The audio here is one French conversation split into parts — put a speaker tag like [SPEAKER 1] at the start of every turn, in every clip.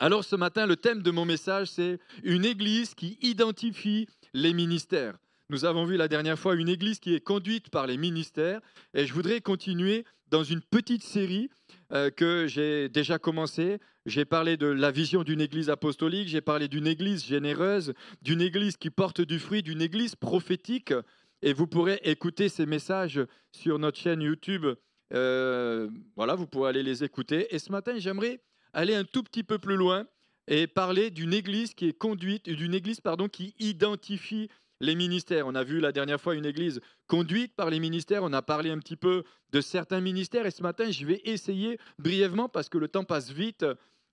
[SPEAKER 1] Alors ce matin, le thème de mon message, c'est une église qui identifie les ministères. Nous avons vu la dernière fois une église qui est conduite par les ministères et je voudrais continuer dans une petite série que j'ai déjà commencée. J'ai parlé de la vision d'une église apostolique, j'ai parlé d'une église généreuse, d'une église qui porte du fruit, d'une église prophétique. Et vous pourrez écouter ces messages sur notre chaîne YouTube. Voilà, vous pourrez aller les écouter. Et ce matin, j'aimerais aller un tout petit peu plus loin et parler d'une église qui est conduite, d'une église pardon, qui identifie les ministères. On a vu la dernière fois une église conduite par les ministères, on a parlé un petit peu de certains ministères et ce matin, je vais essayer brièvement, parce que le temps passe vite,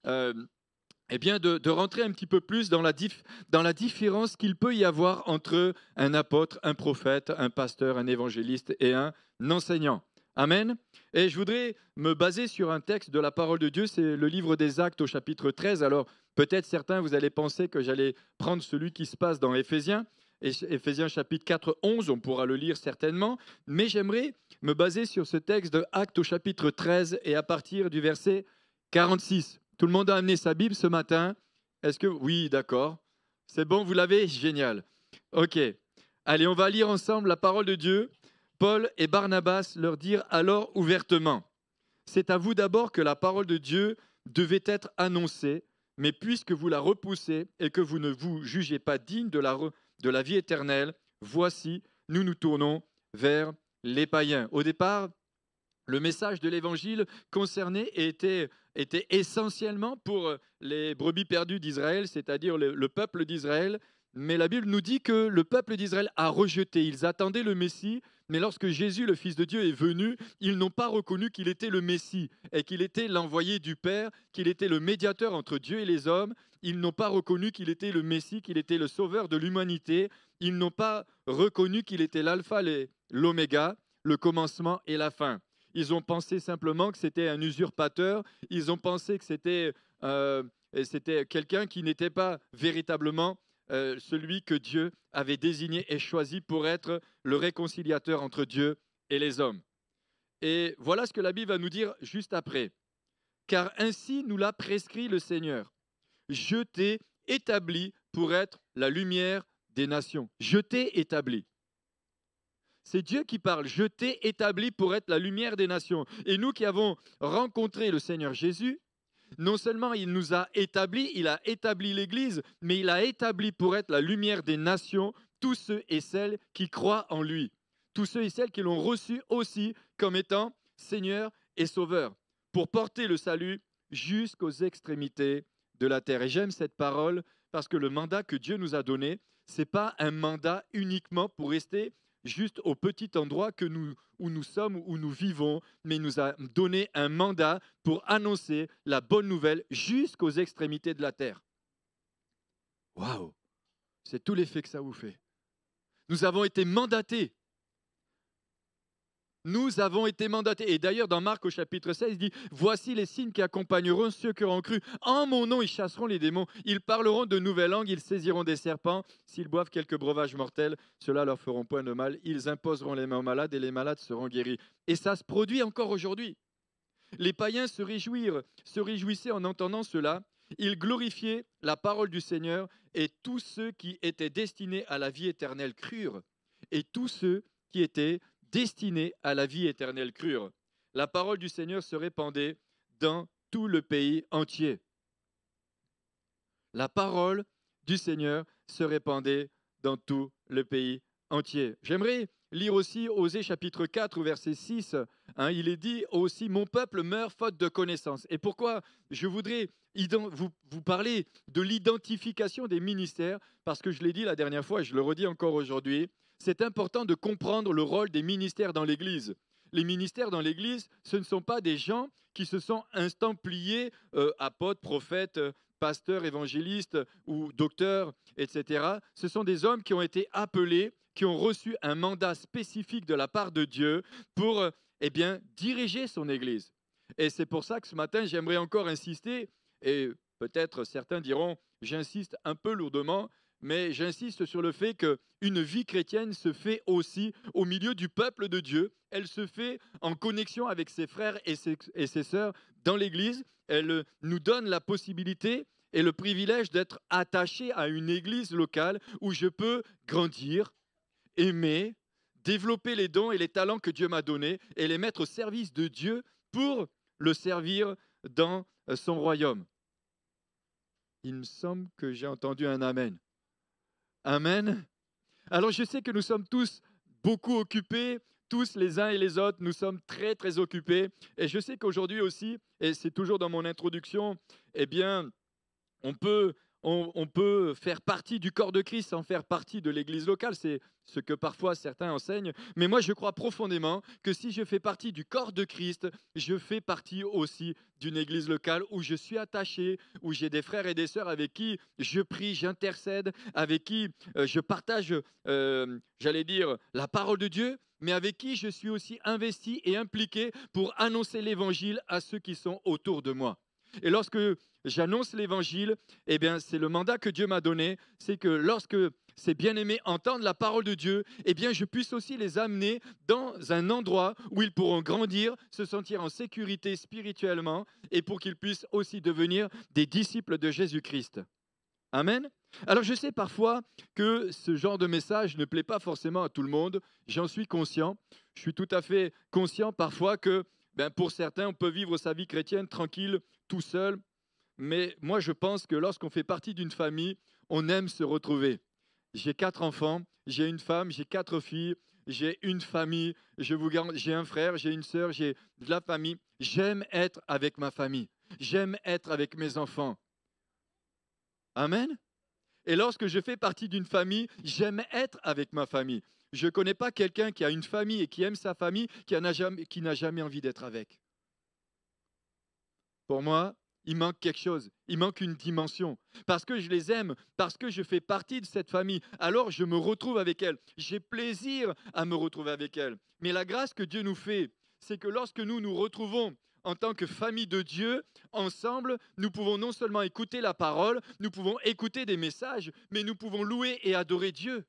[SPEAKER 1] euh, eh bien de rentrer un petit peu plus dans dans la différence qu'il peut y avoir entre un apôtre, un prophète, un pasteur, un évangéliste et un enseignant. Amen. Et je voudrais me baser sur un texte de la parole de Dieu, c'est le livre des Actes au chapitre 13. Alors peut-être certains, vous allez penser que j'allais prendre celui qui se passe dans Éphésiens, Éphésiens chapitre 4, 11, on pourra le lire certainement, mais j'aimerais me baser sur ce texte de Actes au chapitre 13 et à partir du verset 46. Tout le monde a amené sa Bible ce matin. Est-ce que... Oui, d'accord. C'est bon, vous l'avez? Génial. OK. Allez, on va lire ensemble la parole de Dieu. Paul et Barnabas leur dirent alors ouvertement: c'est à vous d'abord que la parole de Dieu devait être annoncée, mais puisque vous la repoussez et que vous ne vous jugez pas digne de la vie éternelle, voici, nous nous tournons vers les païens. Au départ, le message de l'évangile concerné était essentiellement pour les brebis perdues d'Israël, c'est-à-dire le peuple d'Israël. Mais la Bible nous dit que le peuple d'Israël a rejeté. Ils attendaient le Messie, mais lorsque Jésus, le Fils de Dieu, est venu, ils n'ont pas reconnu qu'il était le Messie et qu'il était l'envoyé du Père, qu'il était le médiateur entre Dieu et les hommes. Ils n'ont pas reconnu qu'il était le Messie, qu'il était le sauveur de l'humanité. Ils n'ont pas reconnu qu'il était l'alpha et l'oméga, le commencement et la fin. Ils ont pensé simplement que c'était un usurpateur. Ils ont pensé que c'était quelqu'un qui n'était pas véritablement celui que Dieu avait désigné et choisi pour être le réconciliateur entre Dieu et les hommes. Et voilà ce que la Bible va nous dire juste après. Car ainsi nous l'a prescrit le Seigneur. Je t'ai établi pour être la lumière des nations. Je t'ai établi. C'est Dieu qui parle. Je t'ai établi pour être la lumière des nations. Et nous qui avons rencontré le Seigneur Jésus, non seulement il nous a établis, il a établi l'Église, mais il a établi pour être la lumière des nations tous ceux et celles qui croient en lui. Tous ceux et celles qui l'ont reçu aussi comme étant Seigneur et Sauveur, pour porter le salut jusqu'aux extrémités de la terre. Et j'aime cette parole parce que le mandat que Dieu nous a donné, ce n'est pas un mandat uniquement pour rester juste au petit endroit où nous sommes, où nous vivons, mais il nous a donné un mandat pour annoncer la bonne nouvelle jusqu'aux extrémités de la terre. Waouh! C'est tout l'effet que ça vous fait. Nous avons été mandatés. Nous avons été mandatés. Et d'ailleurs, dans Marc au chapitre 16, il dit: voici les signes qui accompagneront ceux qui auront cru. En mon nom, ils chasseront les démons. Ils parleront de nouvelles langues. Ils saisiront des serpents. S'ils boivent quelques breuvages mortels, cela leur feront point de mal. Ils imposeront les mains aux malades et les malades seront guéris. Et ça se produit encore aujourd'hui. Les païens se réjouissaient en entendant cela. Ils glorifiaient la parole du Seigneur et tous ceux qui étaient destinés à la vie éternelle crurent. Et tous ceux qui étaient destinés à la vie éternelle crurent. La parole du Seigneur se répandait dans tout le pays entier. La parole du Seigneur se répandait dans tout le pays entier. J'aimerais lire aussi Osée chapitre 4 verset 6. Il est dit aussi: mon peuple meurt faute de connaissance. Et pourquoi je voudrais vous parler de l'identification des ministères? Parce que je l'ai dit la dernière fois et je le redis encore aujourd'hui, c'est important de comprendre le rôle des ministères dans l'Église. Les ministères dans l'Église, ce ne sont pas des gens qui se sont estampillés apôtres, prophètes, pasteurs, évangélistes ou docteurs, etc. Ce sont des hommes qui ont été appelés, qui ont reçu un mandat spécifique de la part de Dieu pour diriger son Église. Et c'est pour ça que ce matin, j'aimerais encore insister, et peut-être certains diront, j'insiste un peu lourdement, mais j'insiste sur le fait qu'une vie chrétienne se fait aussi au milieu du peuple de Dieu. Elle se fait en connexion avec ses frères et ses sœurs dans l'Église. Elle nous donne la possibilité et le privilège d'être attaché à une église locale où je peux grandir, aimer, développer les dons et les talents que Dieu m'a donnés et les mettre au service de Dieu pour le servir dans son royaume. Il me semble que j'ai entendu un amen. Amen. Alors je sais que nous sommes tous beaucoup occupés, tous les uns et les autres, nous sommes très très occupés. Et je sais qu'aujourd'hui aussi, et c'est toujours dans mon introduction, eh bien, on peut, on peut faire partie du corps de Christ sans faire partie de l'église locale. C'est ce que parfois certains enseignent. Mais moi, je crois profondément que si je fais partie du corps de Christ, je fais partie aussi d'une église locale où je suis attaché, où j'ai des frères et des sœurs avec qui je prie, j'intercède, avec qui je partage, j'allais dire, la parole de Dieu, mais avec qui je suis aussi investi et impliqué pour annoncer l'évangile à ceux qui sont autour de moi. Et lorsque j'annonce l'évangile, eh bien, c'est le mandat que Dieu m'a donné, c'est que lorsque ces bien-aimés entendent la parole de Dieu, eh bien, je puisse aussi les amener dans un endroit où ils pourront grandir, se sentir en sécurité spirituellement et pour qu'ils puissent aussi devenir des disciples de Jésus-Christ. Amen. Alors, je sais parfois que ce genre de message ne plaît pas forcément à tout le monde. J'en suis conscient. Je suis tout à fait conscient parfois que pour certains, on peut vivre sa vie chrétienne tranquille, tout seul. Mais moi, je pense que lorsqu'on fait partie d'une famille, on aime se retrouver. J'ai 4 enfants, j'ai une femme, j'ai 4 filles, j'ai une famille, je vous garantis, j'ai un frère, j'ai une sœur, j'ai de la famille. J'aime être avec ma famille. J'aime être avec mes enfants. Amen. Et lorsque je fais partie d'une famille, j'aime être avec ma famille. Je ne connais pas quelqu'un qui a une famille et qui aime sa famille, qui n'a jamais envie d'être avec. Pour moi, il manque quelque chose, il manque une dimension. Parce que je les aime, parce que je fais partie de cette famille, alors je me retrouve avec elles. J'ai plaisir à me retrouver avec elles. Mais la grâce que Dieu nous fait, c'est que lorsque nous nous retrouvons en tant que famille de Dieu, ensemble, nous pouvons non seulement écouter la parole, nous pouvons écouter des messages, mais nous pouvons louer et adorer Dieu.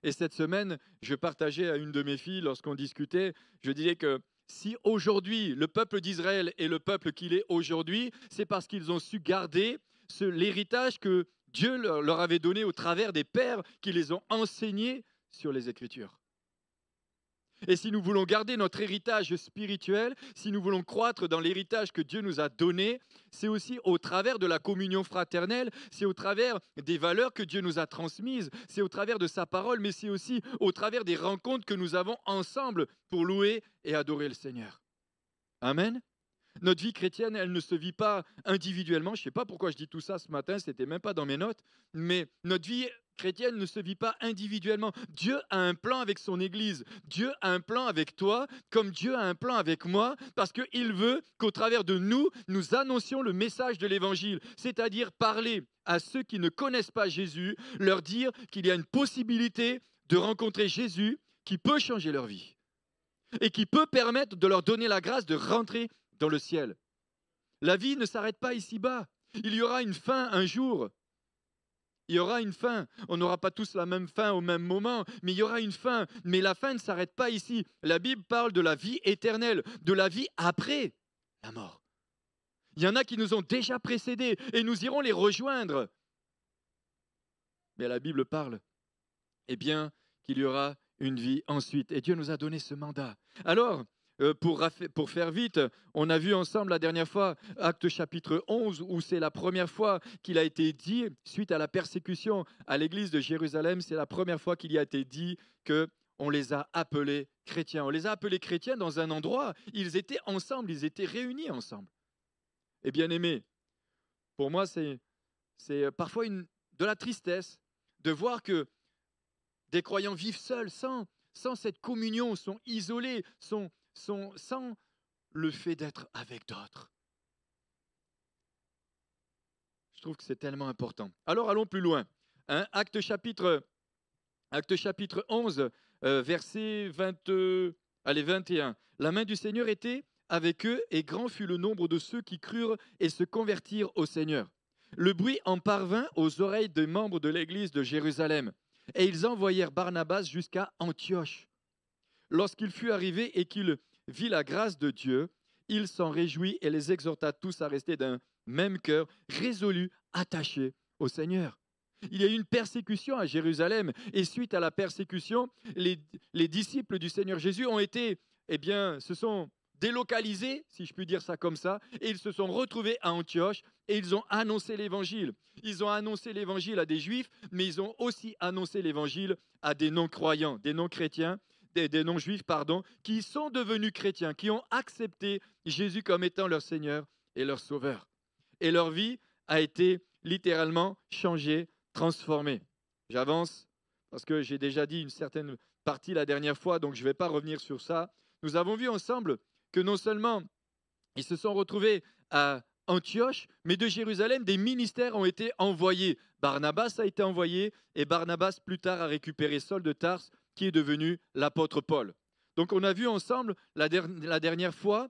[SPEAKER 1] Et cette semaine, je partageais à une de mes filles, lorsqu'on discutait, je disais que si aujourd'hui le peuple d'Israël est le peuple qu'il est aujourd'hui, c'est parce qu'ils ont su garder l'héritage que Dieu leur avait donné au travers des pères qui les ont enseignés sur les Écritures. Et si nous voulons garder notre héritage spirituel, si nous voulons croître dans l'héritage que Dieu nous a donné, c'est aussi au travers de la communion fraternelle, c'est au travers des valeurs que Dieu nous a transmises, c'est au travers de sa parole, mais c'est aussi au travers des rencontres que nous avons ensemble pour louer et adorer le Seigneur. Amen. Notre vie chrétienne, elle ne se vit pas individuellement. Je ne sais pas pourquoi je dis tout ça ce matin, ce n'était même pas dans mes notes, mais notre vie chrétienne ne se vit pas individuellement. Dieu a un plan avec son Église. Dieu a un plan avec toi, comme Dieu a un plan avec moi, parce qu'il veut qu'au travers de nous, nous annoncions le message de l'Évangile, c'est-à-dire parler à ceux qui ne connaissent pas Jésus, leur dire qu'il y a une possibilité de rencontrer Jésus qui peut changer leur vie et qui peut permettre de leur donner la grâce de rentrer dans le ciel. La vie ne s'arrête pas ici-bas. Il y aura une fin un jour. Il y aura une fin. On n'aura pas tous la même fin au même moment, mais il y aura une fin. Mais la fin ne s'arrête pas ici. La Bible parle de la vie éternelle, de la vie après la mort. Il y en a qui nous ont déjà précédés et nous irons les rejoindre. Mais la Bible parle, eh bien, qu'il y aura une vie ensuite. Et Dieu nous a donné ce mandat. Alors, pour faire vite, on a vu ensemble la dernière fois, Actes chapitre 11, où c'est la première fois qu'il a été dit, suite à la persécution à l'église de Jérusalem, c'est la première fois qu'il y a été dit qu'on les a appelés chrétiens. On les a appelés chrétiens dans un endroit, ils étaient ensemble, ils étaient réunis ensemble. Et bien aimé, pour moi, c'est parfois de la tristesse de voir que des croyants vivent seuls, sans cette communion, sont isolés, sont sans le fait d'être avec d'autres. Je trouve que c'est tellement important. Alors allons plus loin. Actes chapitre 11, verset 21. La main du Seigneur était avec eux et grand fut le nombre de ceux qui crurent et se convertirent au Seigneur. Le bruit en parvint aux oreilles des membres de l'église de Jérusalem et ils envoyèrent Barnabas jusqu'à Antioche. Lorsqu'il fut arrivé et qu'il vit la grâce de Dieu, il s'en réjouit et les exhorta tous à rester d'un même cœur, résolus, attachés au Seigneur. Il y a eu une persécution à Jérusalem et suite à la persécution, les disciples du Seigneur Jésus ont été, se sont délocalisés, si je puis dire ça comme ça, et ils se sont retrouvés à Antioche et ils ont annoncé l'évangile. Ils ont annoncé l'évangile à des juifs, mais ils ont aussi annoncé l'évangile à des non-croyants, des non-chrétiens, des non-juifs, pardon, qui sont devenus chrétiens, qui ont accepté Jésus comme étant leur Seigneur et leur Sauveur. Et leur vie a été littéralement changée, transformée. J'avance parce que j'ai déjà dit une certaine partie la dernière fois, donc je ne vais pas revenir sur ça. Nous avons vu ensemble que non seulement ils se sont retrouvés à Antioche, mais de Jérusalem, des ministères ont été envoyés. Barnabas a été envoyé et Barnabas plus tard a récupéré Saul de Tarse qui est devenu l'apôtre Paul. Donc on a vu ensemble la dernière fois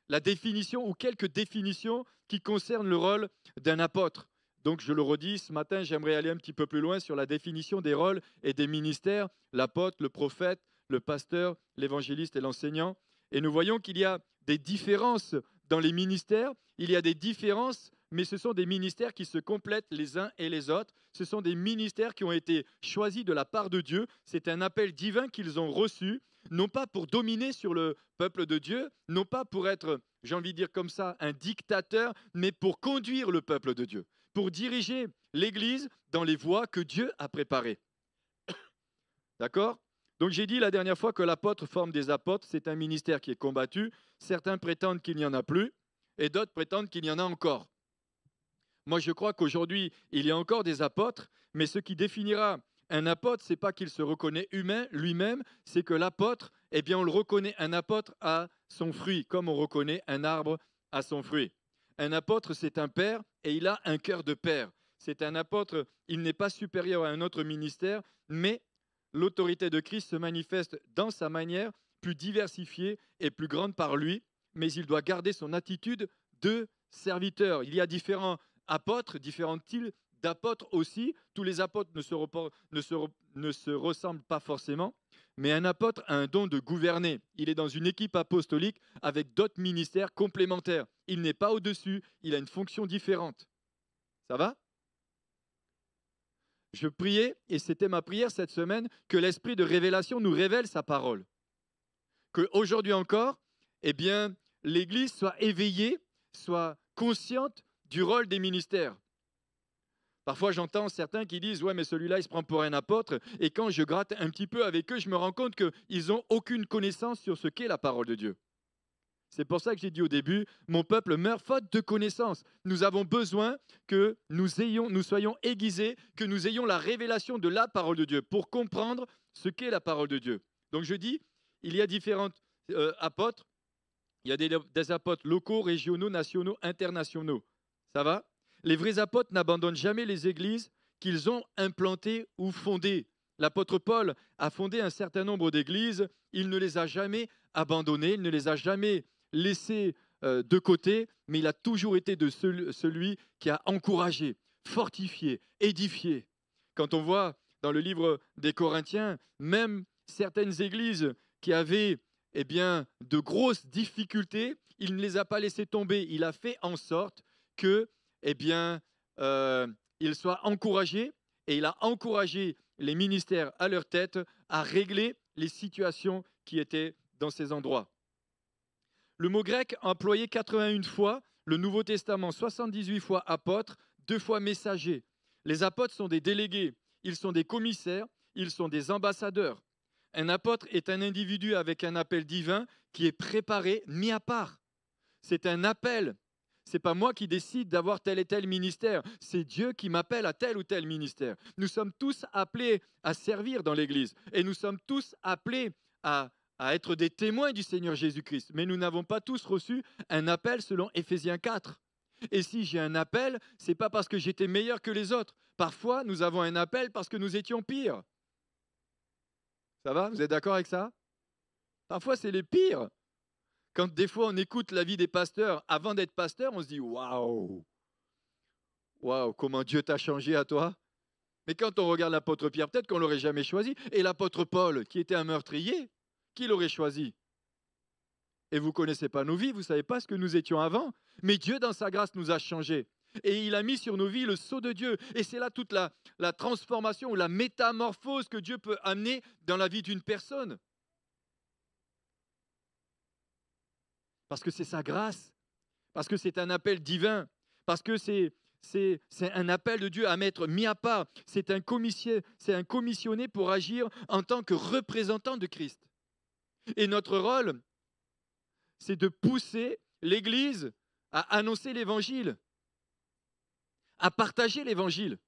[SPEAKER 1] la définition ou quelques définitions qui concernent le rôle d'un apôtre. Donc je le redis, ce matin j'aimerais aller un petit peu plus loin sur la définition des rôles et des ministères, l'apôtre, le prophète, le pasteur, l'évangéliste et l'enseignant. Et nous voyons qu'il y a des différences dans les ministères, il y a des différences, mais ce sont des ministères qui se complètent les uns et les autres. Ce sont des ministères qui ont été choisis de la part de Dieu. C'est un appel divin qu'ils ont reçu, non pas pour dominer sur le peuple de Dieu, non pas pour être, j'ai envie de dire comme ça, un dictateur, mais pour conduire le peuple de Dieu, pour diriger l'Église dans les voies que Dieu a préparées. D'accord ? Donc j'ai dit la dernière fois que l'apôtre forme des apôtres, c'est un ministère qui est combattu. Certains prétendent qu'il n'y en a plus et d'autres prétendent qu'il y en a encore. Moi je crois qu'aujourd'hui il y a encore des apôtres, mais ce qui définira un apôtre, c'est pas qu'il se reconnaît humain lui-même, c'est que l'apôtre, on le reconnaît un apôtre à son fruit, comme on reconnaît un arbre à son fruit. Un apôtre, c'est un père et il a un cœur de père. C'est un apôtre, il n'est pas supérieur à un autre ministère, mais l'autorité de Christ se manifeste dans sa manière plus diversifiée et plus grande par lui, mais il doit garder son attitude de serviteur. Il y a différents apôtres, différents types d'apôtres aussi. Tous les apôtres ne se ressemblent pas forcément, mais un apôtre a un don de gouverner. Il est dans une équipe apostolique avec d'autres ministères complémentaires. Il n'est pas au-dessus, il a une fonction différente. Ça va ? Je priais, et c'était ma prière cette semaine, que l'esprit de révélation nous révèle sa parole. Qu'aujourd'hui encore, l'Église soit éveillée, soit consciente du rôle des ministères. Parfois, j'entends certains qui disent « Ouais, mais celui-là, il se prend pour un apôtre. » Et quand je gratte un petit peu avec eux, je me rends compte qu'ils n'ont aucune connaissance sur ce qu'est la parole de Dieu. C'est pour ça que j'ai dit au début, mon peuple meurt faute de connaissance. Nous avons besoin que nous soyons aiguisés, que nous ayons la révélation de la parole de Dieu pour comprendre ce qu'est la parole de Dieu. Donc je dis, il y a différents apôtres. Il y a des apôtres locaux, régionaux, nationaux, internationaux. Ça va ? Les vrais apôtres n'abandonnent jamais les églises qu'ils ont implantées ou fondées. L'apôtre Paul a fondé un certain nombre d'églises. Il ne les a jamais abandonnées, il ne les a jamais laissées de côté, mais il a toujours été de celui qui a encouragé, fortifié, édifié. Quand on voit dans le livre des Corinthiens, même certaines églises qui avaient de grosses difficultés, il ne les a pas laissées tomber. Il a fait en sorte que, ils soient encouragés et il a encouragé les ministères à leur tête à régler les situations qui étaient dans ces endroits. Le mot grec employé 81 fois, le Nouveau Testament 78 fois apôtre, 2 fois messager. Les apôtres sont des délégués, ils sont des commissaires, ils sont des ambassadeurs. Un apôtre est un individu avec un appel divin qui est préparé, mis à part. C'est un appel. Ce n'est pas moi qui décide d'avoir tel et tel ministère. C'est Dieu qui m'appelle à tel ou tel ministère. Nous sommes tous appelés à servir dans l'Église. Et nous sommes tous appelés à être des témoins du Seigneur Jésus-Christ. Mais nous n'avons pas tous reçu un appel selon Éphésiens 4. Et si j'ai un appel, ce n'est pas parce que j'étais meilleur que les autres. Parfois, nous avons un appel parce que nous étions pires. Ça va ? Vous êtes d'accord avec ça ? Parfois, c'est les pires. Quand des fois on écoute la vie des pasteurs avant d'être pasteur, on se dit waouh, comment Dieu t'a changé à toi. Mais quand on regarde l'apôtre Pierre, peut-être qu'on l'aurait jamais choisi. Et l'apôtre Paul, qui était un meurtrier, qui l'aurait choisi? Et vous ne connaissez pas nos vies, vous ne savez pas ce que nous étions avant. Mais Dieu, dans sa grâce, nous a changés. Et il a mis sur nos vies le sceau de Dieu. Et c'est là toute la transformation ou la métamorphose que Dieu peut amener dans la vie d'une personne. Parce que c'est sa grâce. Parce que c'est un appel divin. Parce que c'est un appel de Dieu à m'être mis à part. C'est un commissionné pour agir en tant que représentant de Christ. Et notre rôle, c'est de pousser l'Église à annoncer l'Évangile, à partager l'Évangile.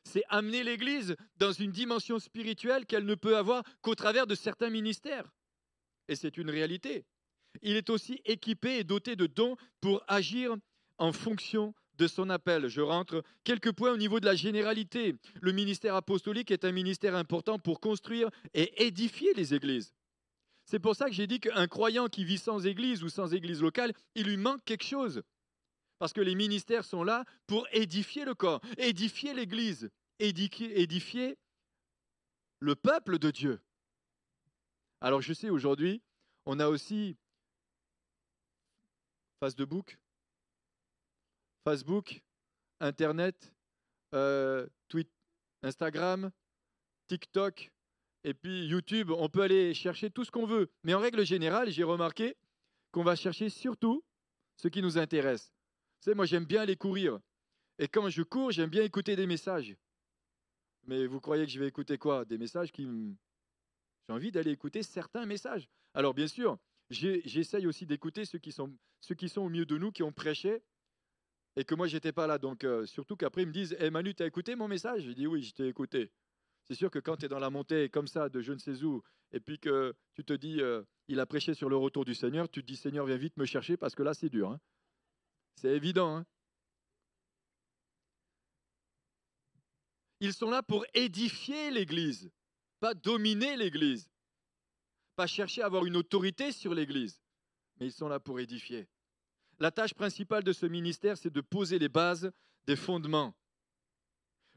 [SPEAKER 1] C'est amener l'Église dans une dimension spirituelle qu'elle ne peut avoir qu'au travers de certains ministères. Et c'est une réalité. Il est aussi équipé et doté de dons pour agir en fonction de son appel. Je rentre quelques points au niveau de la généralité. Le ministère apostolique est un ministère important pour construire et édifier les églises. C'est pour ça que j'ai dit qu'un croyant qui vit sans église ou sans église locale, il lui manque quelque chose. Parce que les ministères sont là pour édifier le corps, édifier l'église, édifier le peuple de Dieu. Alors je sais, aujourd'hui, on a aussi Facebook, Internet, Twitter, Instagram, TikTok, et puis YouTube. On peut aller chercher tout ce qu'on veut. Mais en règle générale, j'ai remarqué qu'on va chercher surtout ce qui nous intéresse. Vous savez, moi, j'aime bien aller courir. Et quand je cours, j'aime bien écouter des messages. Mais vous croyez que je vais écouter quoi? Des messages qui me... J'ai envie d'aller écouter certains messages. Alors, bien sûr, j'essaye aussi d'écouter ceux qui sont au milieu de nous, qui ont prêché, et que moi, je n'étais pas là. Donc, surtout qu'après, ils me disent, hey, Manu, tu as écouté mon message? J'ai dit, oui, je t'ai écouté. C'est sûr que quand tu es dans la montée comme ça, de je ne sais où, et puis que tu te dis, il a prêché sur le retour du Seigneur, tu te dis, Seigneur, viens vite me chercher, parce que là, c'est dur. Hein. C'est évident. Hein. Ils sont là pour édifier l'Église, pas dominer l'Église, pas chercher à avoir une autorité sur l'Église, mais ils sont là pour édifier. La tâche principale de ce ministère, c'est de poser les bases des fondements.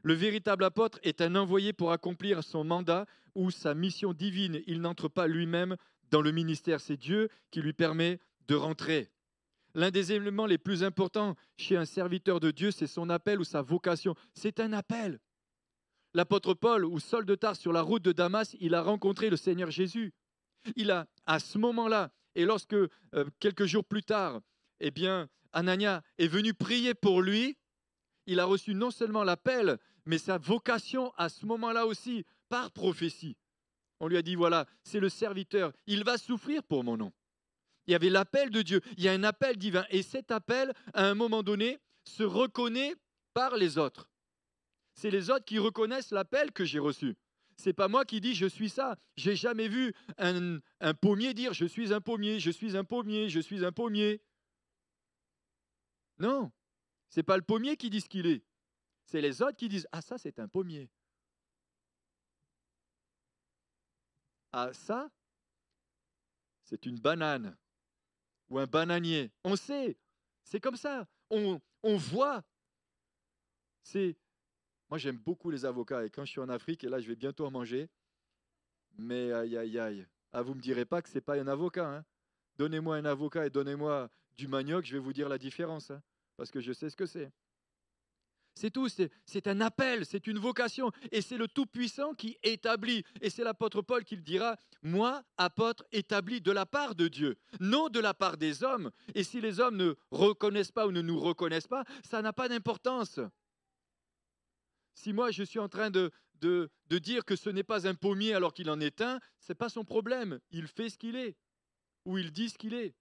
[SPEAKER 1] Le véritable apôtre est un envoyé pour accomplir son mandat ou sa mission divine. Il n'entre pas lui-même dans le ministère. C'est Dieu qui lui permet de rentrer. L'un des éléments les plus importants chez un serviteur de Dieu, c'est son appel ou sa vocation. C'est un appel. L'apôtre Paul, ou Saul de Tarse, sur la route de Damas, il a rencontré le Seigneur Jésus. Il a, à ce moment-là, et lorsque quelques jours plus tard, eh bien, Anania est venu prier pour lui, il a reçu non seulement l'appel, mais sa vocation à ce moment-là aussi, par prophétie. On lui a dit, voilà, c'est le serviteur, il va souffrir pour mon nom. Il y avait l'appel de Dieu, il y a un appel divin, et cet appel, à un moment donné, se reconnaît par les autres. C'est les autres qui reconnaissent l'appel que j'ai reçu. C'est pas moi qui dis je suis ça. J'ai jamais vu un pommier dire je suis un pommier, je suis un pommier, je suis un pommier. Non, c'est pas le pommier qui dit ce qu'il est. C'est les autres qui disent ah ça c'est un pommier. Ah ça c'est une banane ou un bananier. On sait, c'est comme ça. On voit. Moi j'aime beaucoup les avocats et quand je suis en Afrique et là je vais bientôt en manger. Mais aïe, aïe, aïe. Ah, vous ne me direz pas que ce n'est pas un avocat. Hein. Donnez-moi un avocat et donnez-moi du manioc, je vais vous dire la différence. Hein, parce que je sais ce que c'est. C'est tout, c'est un appel, c'est une vocation. Et c'est le Tout-Puissant qui établit. Et c'est l'apôtre Paul qui le dira, moi, apôtre, établi de la part de Dieu, non de la part des hommes. Et si les hommes ne reconnaissent pas ou ne nous reconnaissent pas, ça n'a pas d'importance. Si moi, je suis en train de dire que ce n'est pas un pommier alors qu'il en est un, ce n'est pas son problème. Il fait ce qu'il est, ou il dit ce qu'il est.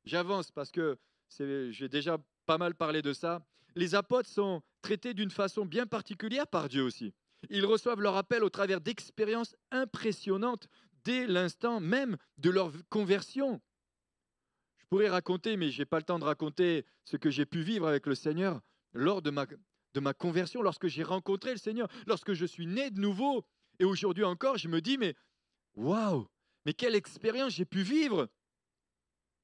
[SPEAKER 1] J'avance parce que j'ai déjà pas mal parlé de ça. Les apôtres sont traités d'une façon bien particulière par Dieu aussi. Ils reçoivent leur appel au travers d'expériences impressionnantes dès l'instant même de leur conversion. Je pourrais raconter, mais je n'ai pas le temps de raconter ce que j'ai pu vivre avec le Seigneur lors de ma conversion, lorsque j'ai rencontré le Seigneur, lorsque je suis né de nouveau. Et aujourd'hui encore, je me dis, mais waouh, mais quelle expérience j'ai pu vivre!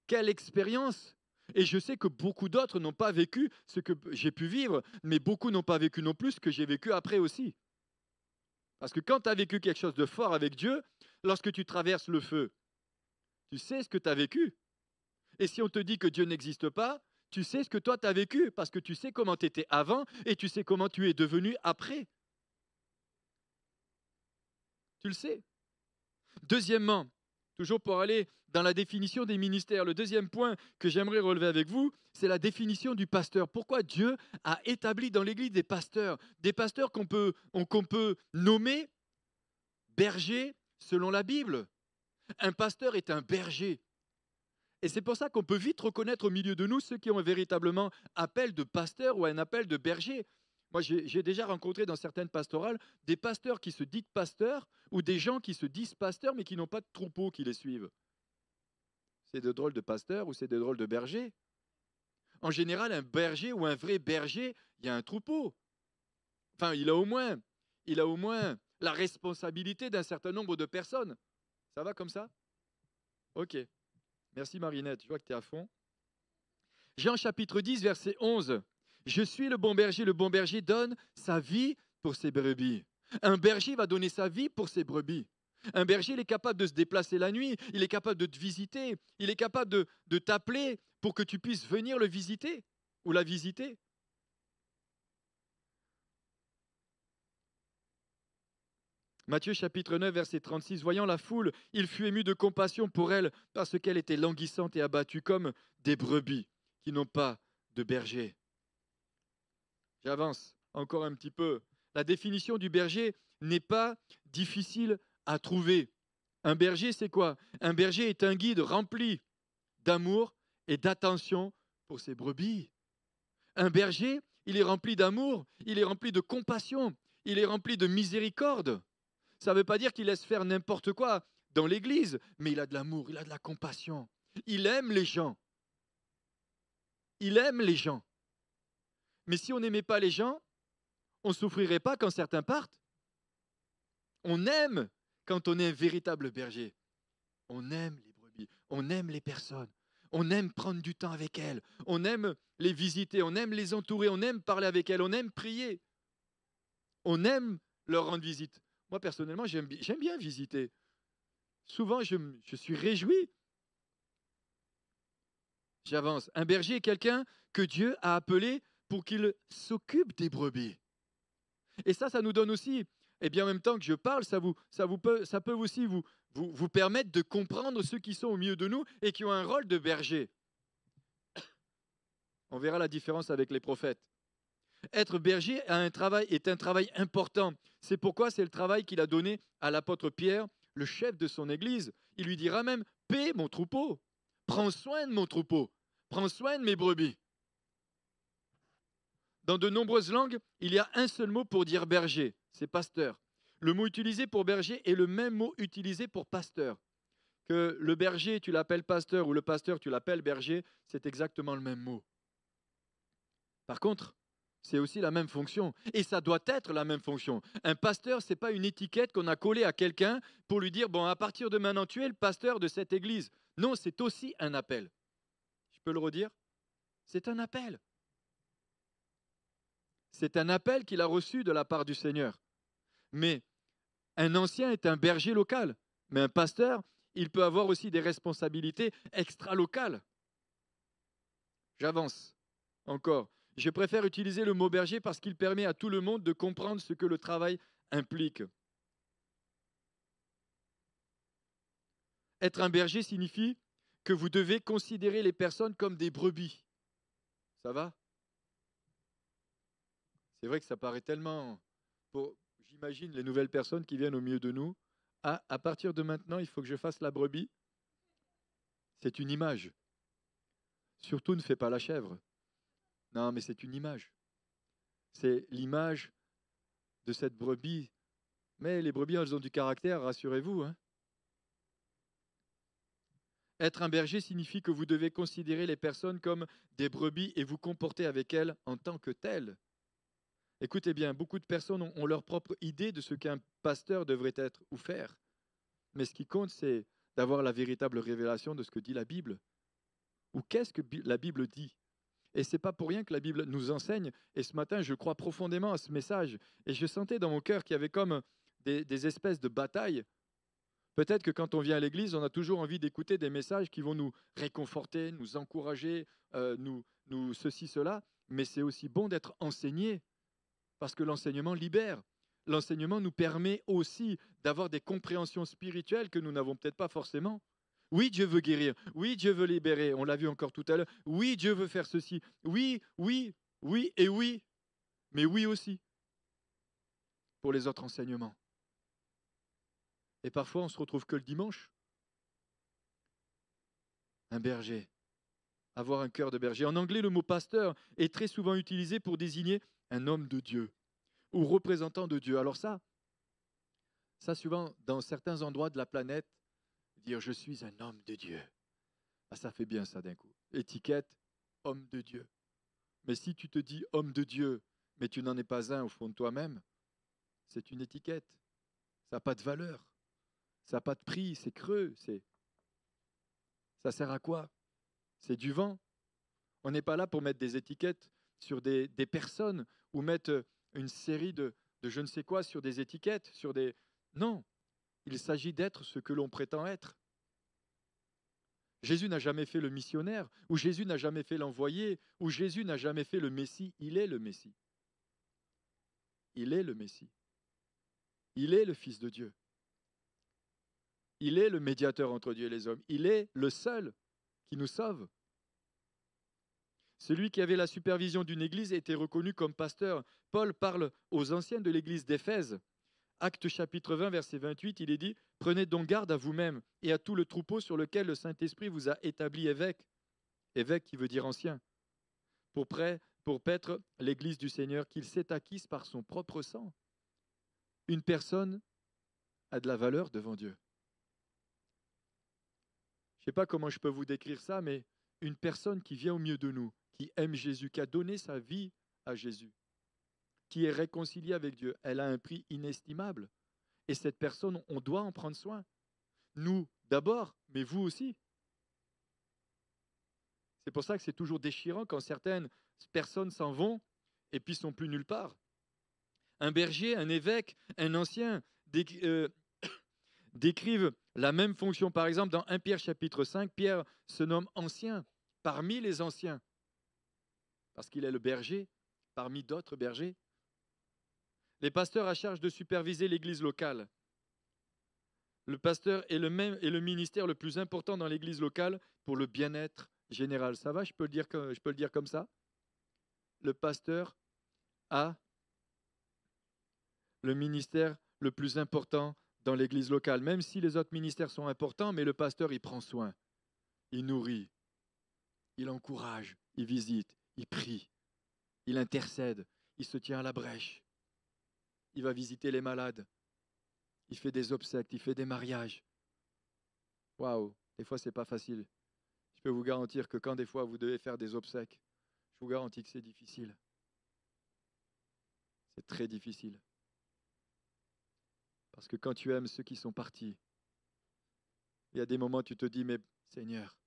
[SPEAKER 1] Quelle expérience! Et je sais que beaucoup d'autres n'ont pas vécu ce que j'ai pu vivre, mais beaucoup n'ont pas vécu non plus ce que j'ai vécu après aussi. Parce que quand tu as vécu quelque chose de fort avec Dieu, lorsque tu traverses le feu, Tu sais ce que tu as vécu. Et si on te dit que Dieu n'existe pas, tu sais ce que toi tu as vécu parce que tu sais comment tu étais avant et tu sais comment tu es devenu après. Tu le sais. Deuxièmement, toujours pour aller dans la définition des ministères, le deuxième point que j'aimerais relever avec vous, c'est la définition du pasteur. Pourquoi Dieu a établi dans l'Église des pasteurs qu'on peut nommer bergers selon la Bible. Un pasteur est un berger. Et c'est pour ça qu'on peut vite reconnaître au milieu de nous ceux qui ont un véritablement appel de pasteur ou un appel de berger. Moi, j'ai déjà rencontré dans certaines pastorales des pasteurs qui se disent pasteurs ou des gens qui se disent pasteurs mais qui n'ont pas de troupeau qui les suivent. C'est de drôles de pasteurs ou c'est de drôles de bergers. En général, un berger ou un vrai berger, il y a un troupeau. Enfin, il a au moins la responsabilité d'un certain nombre de personnes. Ça va comme ça? Ok. Merci Marinette, je vois que tu es à fond. Jean chapitre 10, verset 11. Je suis le bon berger donne sa vie pour ses brebis. Un berger va donner sa vie pour ses brebis. Un berger, il est capable de se déplacer la nuit, il est capable de te visiter, il est capable de t'appeler pour que tu puisses venir le visiter ou la visiter. Matthieu chapitre 9, verset 36. Voyant la foule, il fut ému de compassion pour elle parce qu'elle était languissante et abattue comme des brebis qui n'ont pas de berger. J'avance encore un petit peu. La définition du berger n'est pas difficile à trouver. Un berger, c'est quoi? Un berger est un guide rempli d'amour et d'attention pour ses brebis. Un berger, il est rempli d'amour, il est rempli de compassion, il est rempli de miséricorde. Ça ne veut pas dire qu'il laisse faire n'importe quoi dans l'église, mais il a de l'amour, il a de la compassion. Il aime les gens. Il aime les gens. Mais si on n'aimait pas les gens, on ne souffrirait pas quand certains partent. On aime quand on est un véritable berger. On aime les brebis, on aime les personnes, on aime prendre du temps avec elles, on aime les visiter, on aime les entourer, on aime parler avec elles, on aime prier, on aime leur rendre visite. Moi, personnellement, j'aime bien visiter. Souvent, je suis réjoui. J'avance. Un berger est quelqu'un que Dieu a appelé pour qu'il s'occupe des brebis. Et ça nous donne aussi, et bien en même temps que je parle, ça peut aussi vous permettre de comprendre ceux qui sont au milieu de nous et qui ont un rôle de berger. On verra la différence avec les prophètes. Être berger est un travail important. C'est pourquoi c'est le travail qu'il a donné à l'apôtre Pierre, le chef de son église. Il lui dira même, paie mon troupeau, prends soin de mon troupeau, prends soin de mes brebis. Dans de nombreuses langues, il y a un seul mot pour dire berger, c'est pasteur. Le mot utilisé pour berger est le même mot utilisé pour pasteur. Que le berger, tu l'appelles pasteur, ou le pasteur, tu l'appelles berger, c'est exactement le même mot. Par contre, c'est aussi la même fonction. Et ça doit être la même fonction. Un pasteur, ce n'est pas une étiquette qu'on a collée à quelqu'un pour lui dire, bon, à partir de maintenant, tu es le pasteur de cette église. Non, c'est aussi un appel. Je peux le redire? C'est un appel. C'est un appel qu'il a reçu de la part du Seigneur. Mais un ancien est un berger local. Mais un pasteur, il peut avoir aussi des responsabilités extra-locales. J'avance encore. Je préfère utiliser le mot berger parce qu'il permet à tout le monde de comprendre ce que le travail implique. Être un berger signifie que vous devez considérer les personnes comme des brebis. Ça va? C'est vrai que ça paraît tellement... J'imagine les nouvelles personnes qui viennent au milieu de nous. Ah, à partir de maintenant, il faut que je fasse la brebis. C'est une image. Surtout ne fais pas la chèvre. Non, mais c'est une image. C'est l'image de cette brebis. Mais les brebis, elles ont du caractère, rassurez-vous. Hein. Être un berger signifie que vous devez considérer les personnes comme des brebis et vous comporter avec elles en tant que telles. Écoutez bien, beaucoup de personnes ont leur propre idée de ce qu'un pasteur devrait être ou faire. Mais ce qui compte, c'est d'avoir la véritable révélation de ce que dit la Bible. Ou qu'est-ce que la Bible dit? Et ce n'est pas pour rien que la Bible nous enseigne. Et ce matin, je crois profondément à ce message. Et je sentais dans mon cœur qu'il y avait comme des espèces de batailles Peut-être que quand on vient à l'église, on a toujours envie d'écouter des messages qui vont nous réconforter, nous encourager, nous ceci, cela, mais c'est aussi bon d'être enseigné parce que l'enseignement libère. L'enseignement nous permet aussi d'avoir des compréhensions spirituelles que nous n'avons peut-être pas forcément. Oui, Dieu veut guérir. Oui, Dieu veut libérer. On l'a vu encore tout à l'heure. Oui, Dieu veut faire ceci. Oui, oui, oui et oui. Mais oui aussi pour les autres enseignements. Et parfois, on se retrouve que le dimanche. Un berger. Avoir un cœur de berger. En anglais, le mot pasteur est très souvent utilisé pour désigner un homme de Dieu ou représentant de Dieu. Alors ça souvent, dans certains endroits de la planète, dire je suis un homme de Dieu. Ah, ça fait bien ça d'un coup. Étiquette, homme de Dieu. Mais si tu te dis homme de Dieu, mais tu n'en es pas un au fond de toi-même, c'est une étiquette. Ça n'a pas de valeur. Ça n'a pas de prix, c'est creux. Ça sert à quoi? C'est du vent. On n'est pas là pour mettre des étiquettes sur des personnes ou mettre une série de je ne sais quoi sur des étiquettes, sur des... Non, il s'agit d'être ce que l'on prétend être. Jésus n'a jamais fait le missionnaire, ou Jésus n'a jamais fait l'envoyé, ou Jésus n'a jamais fait le Messie. Il est le Messie. Il est le Messie. Il est le Fils de Dieu. Il est le médiateur entre Dieu et les hommes. Il est le seul qui nous sauve. Celui qui avait la supervision d'une église était reconnu comme pasteur. Paul parle aux anciens de l'église d'Éphèse. Acte chapitre 20, verset 28, il est dit « Prenez donc garde à vous-même et à tout le troupeau sur lequel le Saint-Esprit vous a établi évêque. » Évêque qui veut dire ancien. Pour paître l'église du Seigneur qu'il s'est acquise par son propre sang. Une personne a de la valeur devant Dieu. Je ne sais pas comment je peux vous décrire ça, mais une personne qui vient au milieu de nous, qui aime Jésus, qui a donné sa vie à Jésus, qui est réconciliée avec Dieu, elle a un prix inestimable. Et cette personne, on doit en prendre soin. Nous, d'abord, mais vous aussi. C'est pour ça que c'est toujours déchirant quand certaines personnes s'en vont et puis sont plus nulle part. Un berger, un évêque, un ancien décrivent la même fonction. Par exemple, dans 1 Pierre chapitre 5, Pierre se nomme ancien parmi les anciens, parce qu'il est le berger parmi d'autres bergers. Les pasteurs à charge de superviser l'église locale. Le pasteur est le ministère le plus important dans l'église locale pour le bien-être général. Ça va, je peux le dire comme ça? Le pasteur a le ministère le plus important dans l'église locale, même si les autres ministères sont importants, mais le pasteur, il prend soin, il nourrit, il encourage, il visite, il prie, il intercède, il se tient à la brèche, il va visiter les malades, il fait des obsèques, il fait des mariages. Waouh, des fois, c'est pas facile. Je peux vous garantir que quand des fois vous devez faire des obsèques, je vous garantis que c'est difficile. C'est très difficile. Parce que quand tu aimes ceux qui sont partis, il y a des moments où tu te dis, mais Seigneur,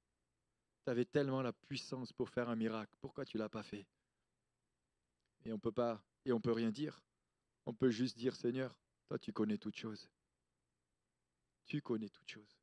[SPEAKER 1] tu avais tellement la puissance pour faire un miracle, pourquoi tu ne l'as pas fait? Et on peut pas, et on peut rien dire. On peut juste dire, Seigneur, toi tu connais toutes choses. Tu connais toutes choses.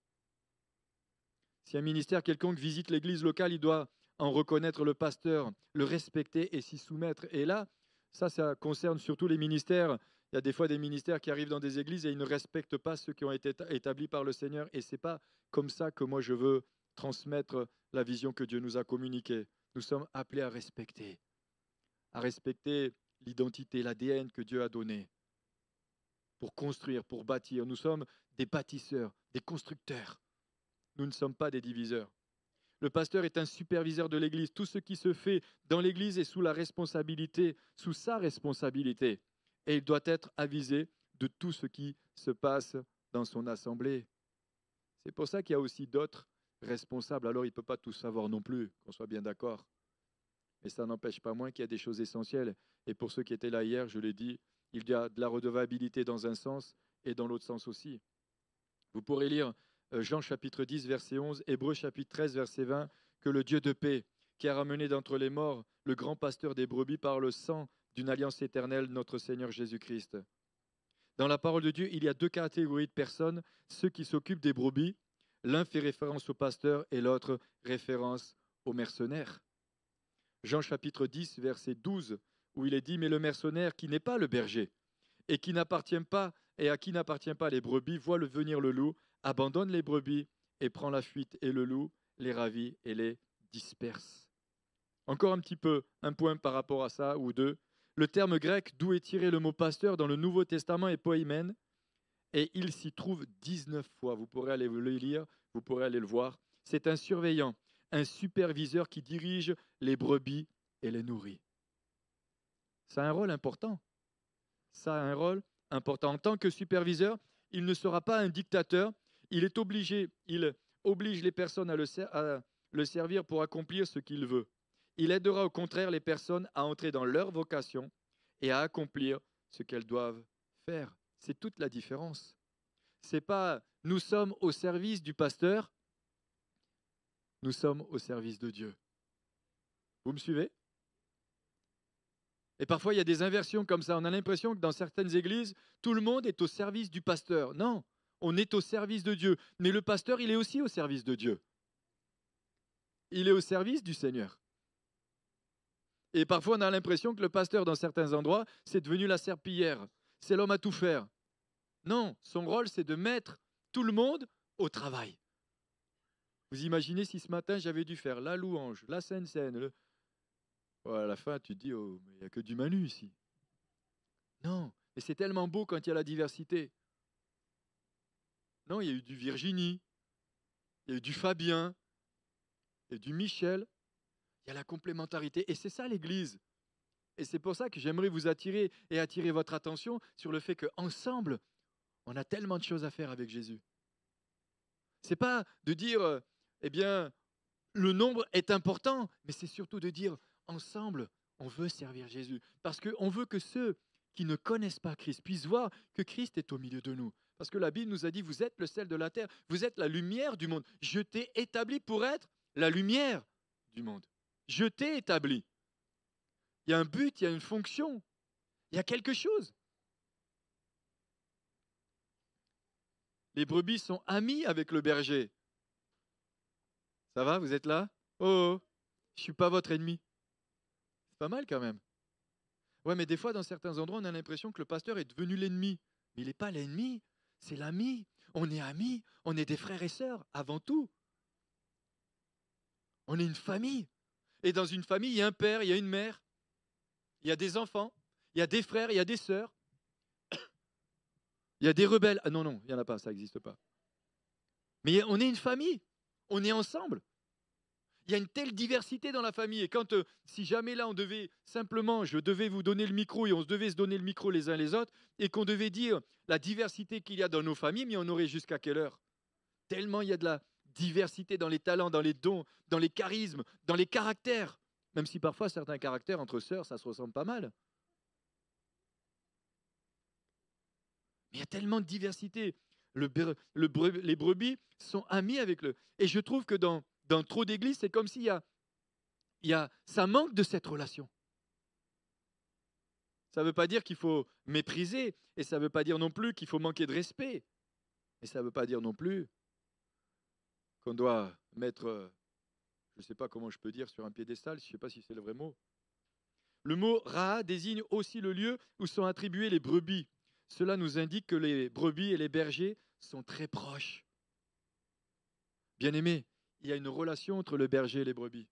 [SPEAKER 1] Si un ministère quelconque visite l'église locale, il doit en reconnaître le pasteur, le respecter et s'y soumettre. Et là, ça concerne surtout les ministères. Il y a des fois des ministères qui arrivent dans des églises et ils ne respectent pas ceux qui ont été établis par le Seigneur. Et ce n'est pas comme ça que moi je veux transmettre la vision que Dieu nous a communiquée. Nous sommes appelés à respecter l'identité, l'ADN que Dieu a donné pour construire, pour bâtir. Nous sommes des bâtisseurs, des constructeurs. Nous ne sommes pas des diviseurs. Le pasteur est un superviseur de l'Église. Tout ce qui se fait dans l'Église est sous sa responsabilité. Et il doit être avisé de tout ce qui se passe dans son assemblée. C'est pour ça qu'il y a aussi d'autres responsables. Alors il ne peut pas tout savoir non plus, qu'on soit bien d'accord. Mais ça n'empêche pas moins qu'il y a des choses essentielles. Et pour ceux qui étaient là hier, je l'ai dit, il y a de la redevabilité dans un sens et dans l'autre sens aussi. Vous pourrez lire Jean chapitre 10, verset 11, Hébreux chapitre 13, verset 20, que le Dieu de paix, qui a ramené d'entre les morts le grand pasteur des brebis par le sang d'une alliance éternelle, notre Seigneur Jésus-Christ. Dans la parole de Dieu, il y a deux catégories de personnes, ceux qui s'occupent des brebis. L'un fait référence au pasteur et l'autre référence aux mercenaires. Jean chapitre 10, verset 12, où il est dit, mais le mercenaire qui n'est pas le berger et qui n'appartient pas et à qui n'appartient pas les brebis voit venir le loup, abandonne les brebis et prend la fuite et le loup les ravit et les disperse. Encore un petit peu, un point par rapport à ça ou deux. Le terme grec d'où est tiré le mot pasteur dans le Nouveau Testament est poimen et il s'y trouve 19 fois. Vous pourrez aller le lire, vous pourrez aller le voir. C'est un surveillant, un superviseur qui dirige les brebis et les nourrit. Ça a un rôle important. Ça a un rôle important. En tant que superviseur, il ne sera pas un dictateur. Il oblige les personnes à le servir pour accomplir ce qu'il veut. Il aidera au contraire les personnes à entrer dans leur vocation et à accomplir ce qu'elles doivent faire. C'est toute la différence. C'est pas nous sommes au service du pasteur, nous sommes au service de Dieu. Vous me suivez? Et parfois, il y a des inversions comme ça. On a l'impression que dans certaines églises, tout le monde est au service du pasteur. Non, on est au service de Dieu. Mais le pasteur, il est aussi au service de Dieu. Il est au service du Seigneur. Et parfois, on a l'impression que le pasteur, dans certains endroits, c'est devenu la serpillière. C'est l'homme à tout faire. Non, son rôle, c'est de mettre tout le monde au travail. Vous imaginez si ce matin, j'avais dû faire la louange, la Sainte-Seine. À la fin, tu te dis, oh, mais il n'y a que du Manu ici. Non, mais c'est tellement beau quand il y a la diversité. Non, il y a eu du Virginie, il y a eu du Fabien, il y a eu du Michel. Il y a la complémentarité. Et c'est ça l'Église. Et c'est pour ça que j'aimerais vous attirer et attirer votre attention sur le fait qu'ensemble, on a tellement de choses à faire avec Jésus. C'est pas de dire, eh bien, le nombre est important, mais c'est surtout de dire, ensemble, on veut servir Jésus. Parce qu'on veut que ceux qui ne connaissent pas Christ puissent voir que Christ est au milieu de nous. Parce que la Bible nous a dit, vous êtes le sel de la terre, vous êtes la lumière du monde. Je t'ai établi pour être la lumière du monde. Je t'ai établi. Il y a un but, il y a une fonction, il y a quelque chose. Les brebis sont amis avec le berger. Ça va, vous êtes là? Oh, je ne suis pas votre ennemi. C'est pas mal quand même. Ouais, mais des fois, dans certains endroits, on a l'impression que le pasteur est devenu l'ennemi. Mais il n'est pas l'ennemi, c'est l'ami. On est amis, on est des frères et sœurs, avant tout. On est une famille. Et dans une famille, il y a un père, il y a une mère, il y a des enfants, il y a des frères, il y a des sœurs, il y a des rebelles. Ah non, non, il n'y en a pas, ça n'existe pas. Mais on est une famille, on est ensemble. Il y a une telle diversité dans la famille. Et quand, si jamais là, on devait simplement, je devais vous donner le micro et on devait se donner le micro les uns les autres, et qu'on devait dire la diversité qu'il y a dans nos familles, mais on aurait jusqu'à quelle heure? Tellement il y a de la diversité dans les talents, dans les dons, dans les charismes, dans les caractères. Même si parfois certains caractères entre sœurs, ça se ressemble pas mal. Mais il y a tellement de diversité. Les brebis sont amis avec le... Et je trouve que dans trop d'églises, c'est comme s'il ça manque de cette relation. Ça ne veut pas dire qu'il faut mépriser, et ça ne veut pas dire non plus qu'il faut manquer de respect. Et ça ne veut pas dire non plus qu'on doit mettre, je ne sais pas comment je peux dire, sur un piédestal, je ne sais pas si c'est le vrai mot. Le mot Raha désigne aussi le lieu où sont attribuées les brebis. Cela nous indique que les brebis et les bergers sont très proches. Bien-aimés, il y a une relation entre le berger et les brebis.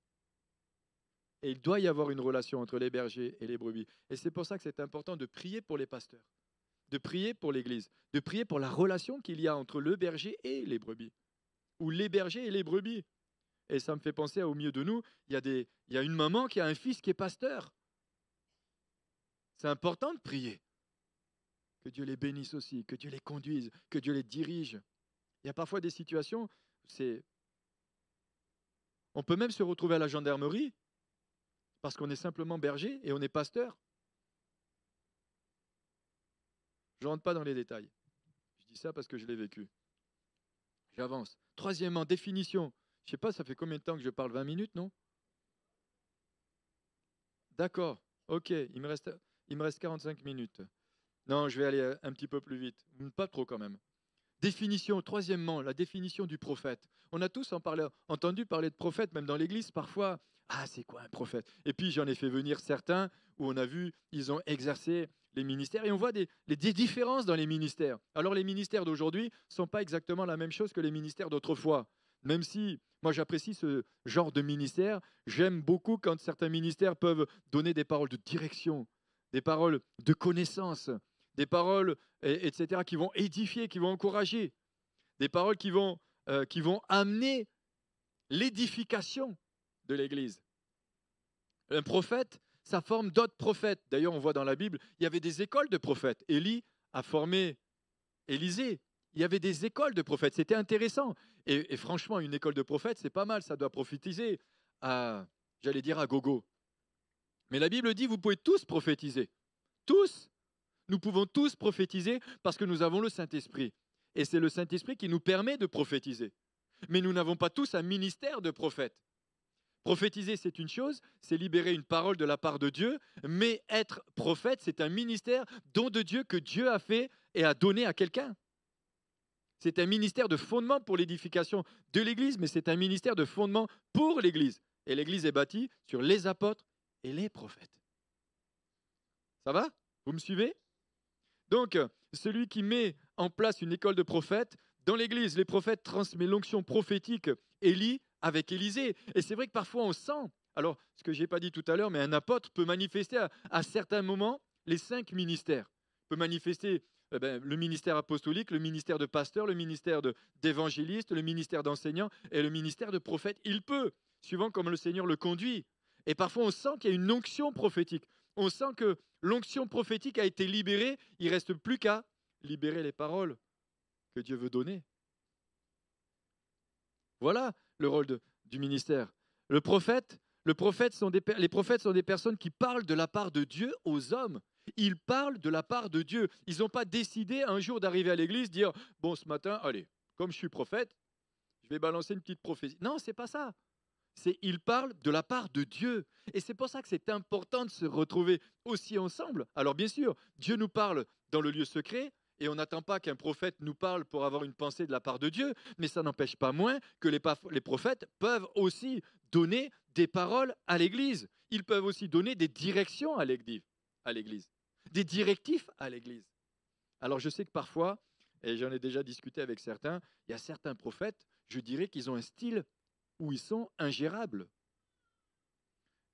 [SPEAKER 1] Et il doit y avoir une relation entre les bergers et les brebis. Et c'est pour ça que c'est important de prier pour les pasteurs, de prier pour l'Église, de prier pour la relation qu'il y a entre le berger et les brebis, ou les bergers et les brebis. Et ça me fait penser au milieu de nous, il y a une maman qui a un fils qui est pasteur. C'est important de prier. Que Dieu les bénisse aussi, que Dieu les conduise, que Dieu les dirige. Il y a parfois des situations, on peut même se retrouver à la gendarmerie parce qu'on est simplement berger et on est pasteur. Je ne rentre pas dans les détails. Je dis ça parce que je l'ai vécu. J'avance. Troisièmement, définition. Je ne sais pas, ça fait combien de temps que je parle? 20 minutes, non? D'accord. Ok, il me reste 45 minutes. Non, je vais aller un petit peu plus vite. Pas trop quand même. Définition, troisièmement, la définition du prophète. On a tous entendu parler de prophète, même dans l'Église parfois. Ah, c'est quoi un prophète? Et puis j'en ai fait venir certains où on a vu, ils ont exercé les ministères et on voit des différences dans les ministères. Alors les ministères d'aujourd'hui ne sont pas exactement la même chose que les ministères d'autrefois. Même si moi j'apprécie ce genre de ministère, j'aime beaucoup quand certains ministères peuvent donner des paroles de direction, des paroles de connaissance, des paroles etc., qui vont édifier, qui vont encourager, des paroles qui vont amener l'édification de l'Église. Un prophète, ça forme d'autres prophètes. D'ailleurs, on voit dans la Bible, il y avait des écoles de prophètes. Élie a formé Élisée. Il y avait des écoles de prophètes. C'était intéressant. Et franchement, une école de prophètes, c'est pas mal. Ça doit prophétiser à, j'allais dire, à gogo. Mais la Bible dit, vous pouvez tous prophétiser. Tous. Nous pouvons tous prophétiser parce que nous avons le Saint-Esprit. Et c'est le Saint-Esprit qui nous permet de prophétiser. Mais nous n'avons pas tous un ministère de prophète. Prophétiser, c'est une chose, c'est libérer une parole de la part de Dieu, mais être prophète, c'est un ministère, don de Dieu que Dieu a fait et a donné à quelqu'un. C'est un ministère de fondement pour l'édification de l'Église, mais c'est un ministère de fondement pour l'Église. Et l'Église est bâtie sur les apôtres et les prophètes. Ça va? Vous me suivez? Donc, celui qui met en place une école de prophètes, dans l'Église, les prophètes transmettent l'onction prophétique Élie avec Élisée. Et c'est vrai que parfois on sent, alors ce que je n'ai pas dit tout à l'heure, mais un apôtre peut manifester à certains moments les 5 ministères. Il peut manifester le ministère apostolique, le ministère de pasteur, le ministère d'évangéliste, le ministère d'enseignant et le ministère de prophète. Il peut, suivant comme le Seigneur le conduit. Et parfois on sent qu'il y a une onction prophétique. On sent que l'onction prophétique a été libérée, il ne reste plus qu'à libérer les paroles que Dieu veut donner. Voilà le rôle du ministère. Les prophètes sont des personnes qui parlent de la part de Dieu aux hommes. Ils parlent de la part de Dieu. Ils n'ont pas décidé un jour d'arriver à l'église, dire « Bon, ce matin, allez, comme je suis prophète, je vais balancer une petite prophétie. » Non, c'est pas ça. Il parle de la part de Dieu. Et c'est pour ça que c'est important de se retrouver aussi ensemble. Alors bien sûr, Dieu nous parle dans le lieu secret, et on n'attend pas qu'un prophète nous parle pour avoir une pensée de la part de Dieu, mais ça n'empêche pas moins que les prophètes peuvent aussi donner des paroles à l'Église. Ils peuvent aussi donner des directions à l'Église, des directifs à l'Église. Alors je sais que parfois, et j'en ai déjà discuté avec certains, il y a certains prophètes, je dirais qu'ils ont un style où ils sont ingérables.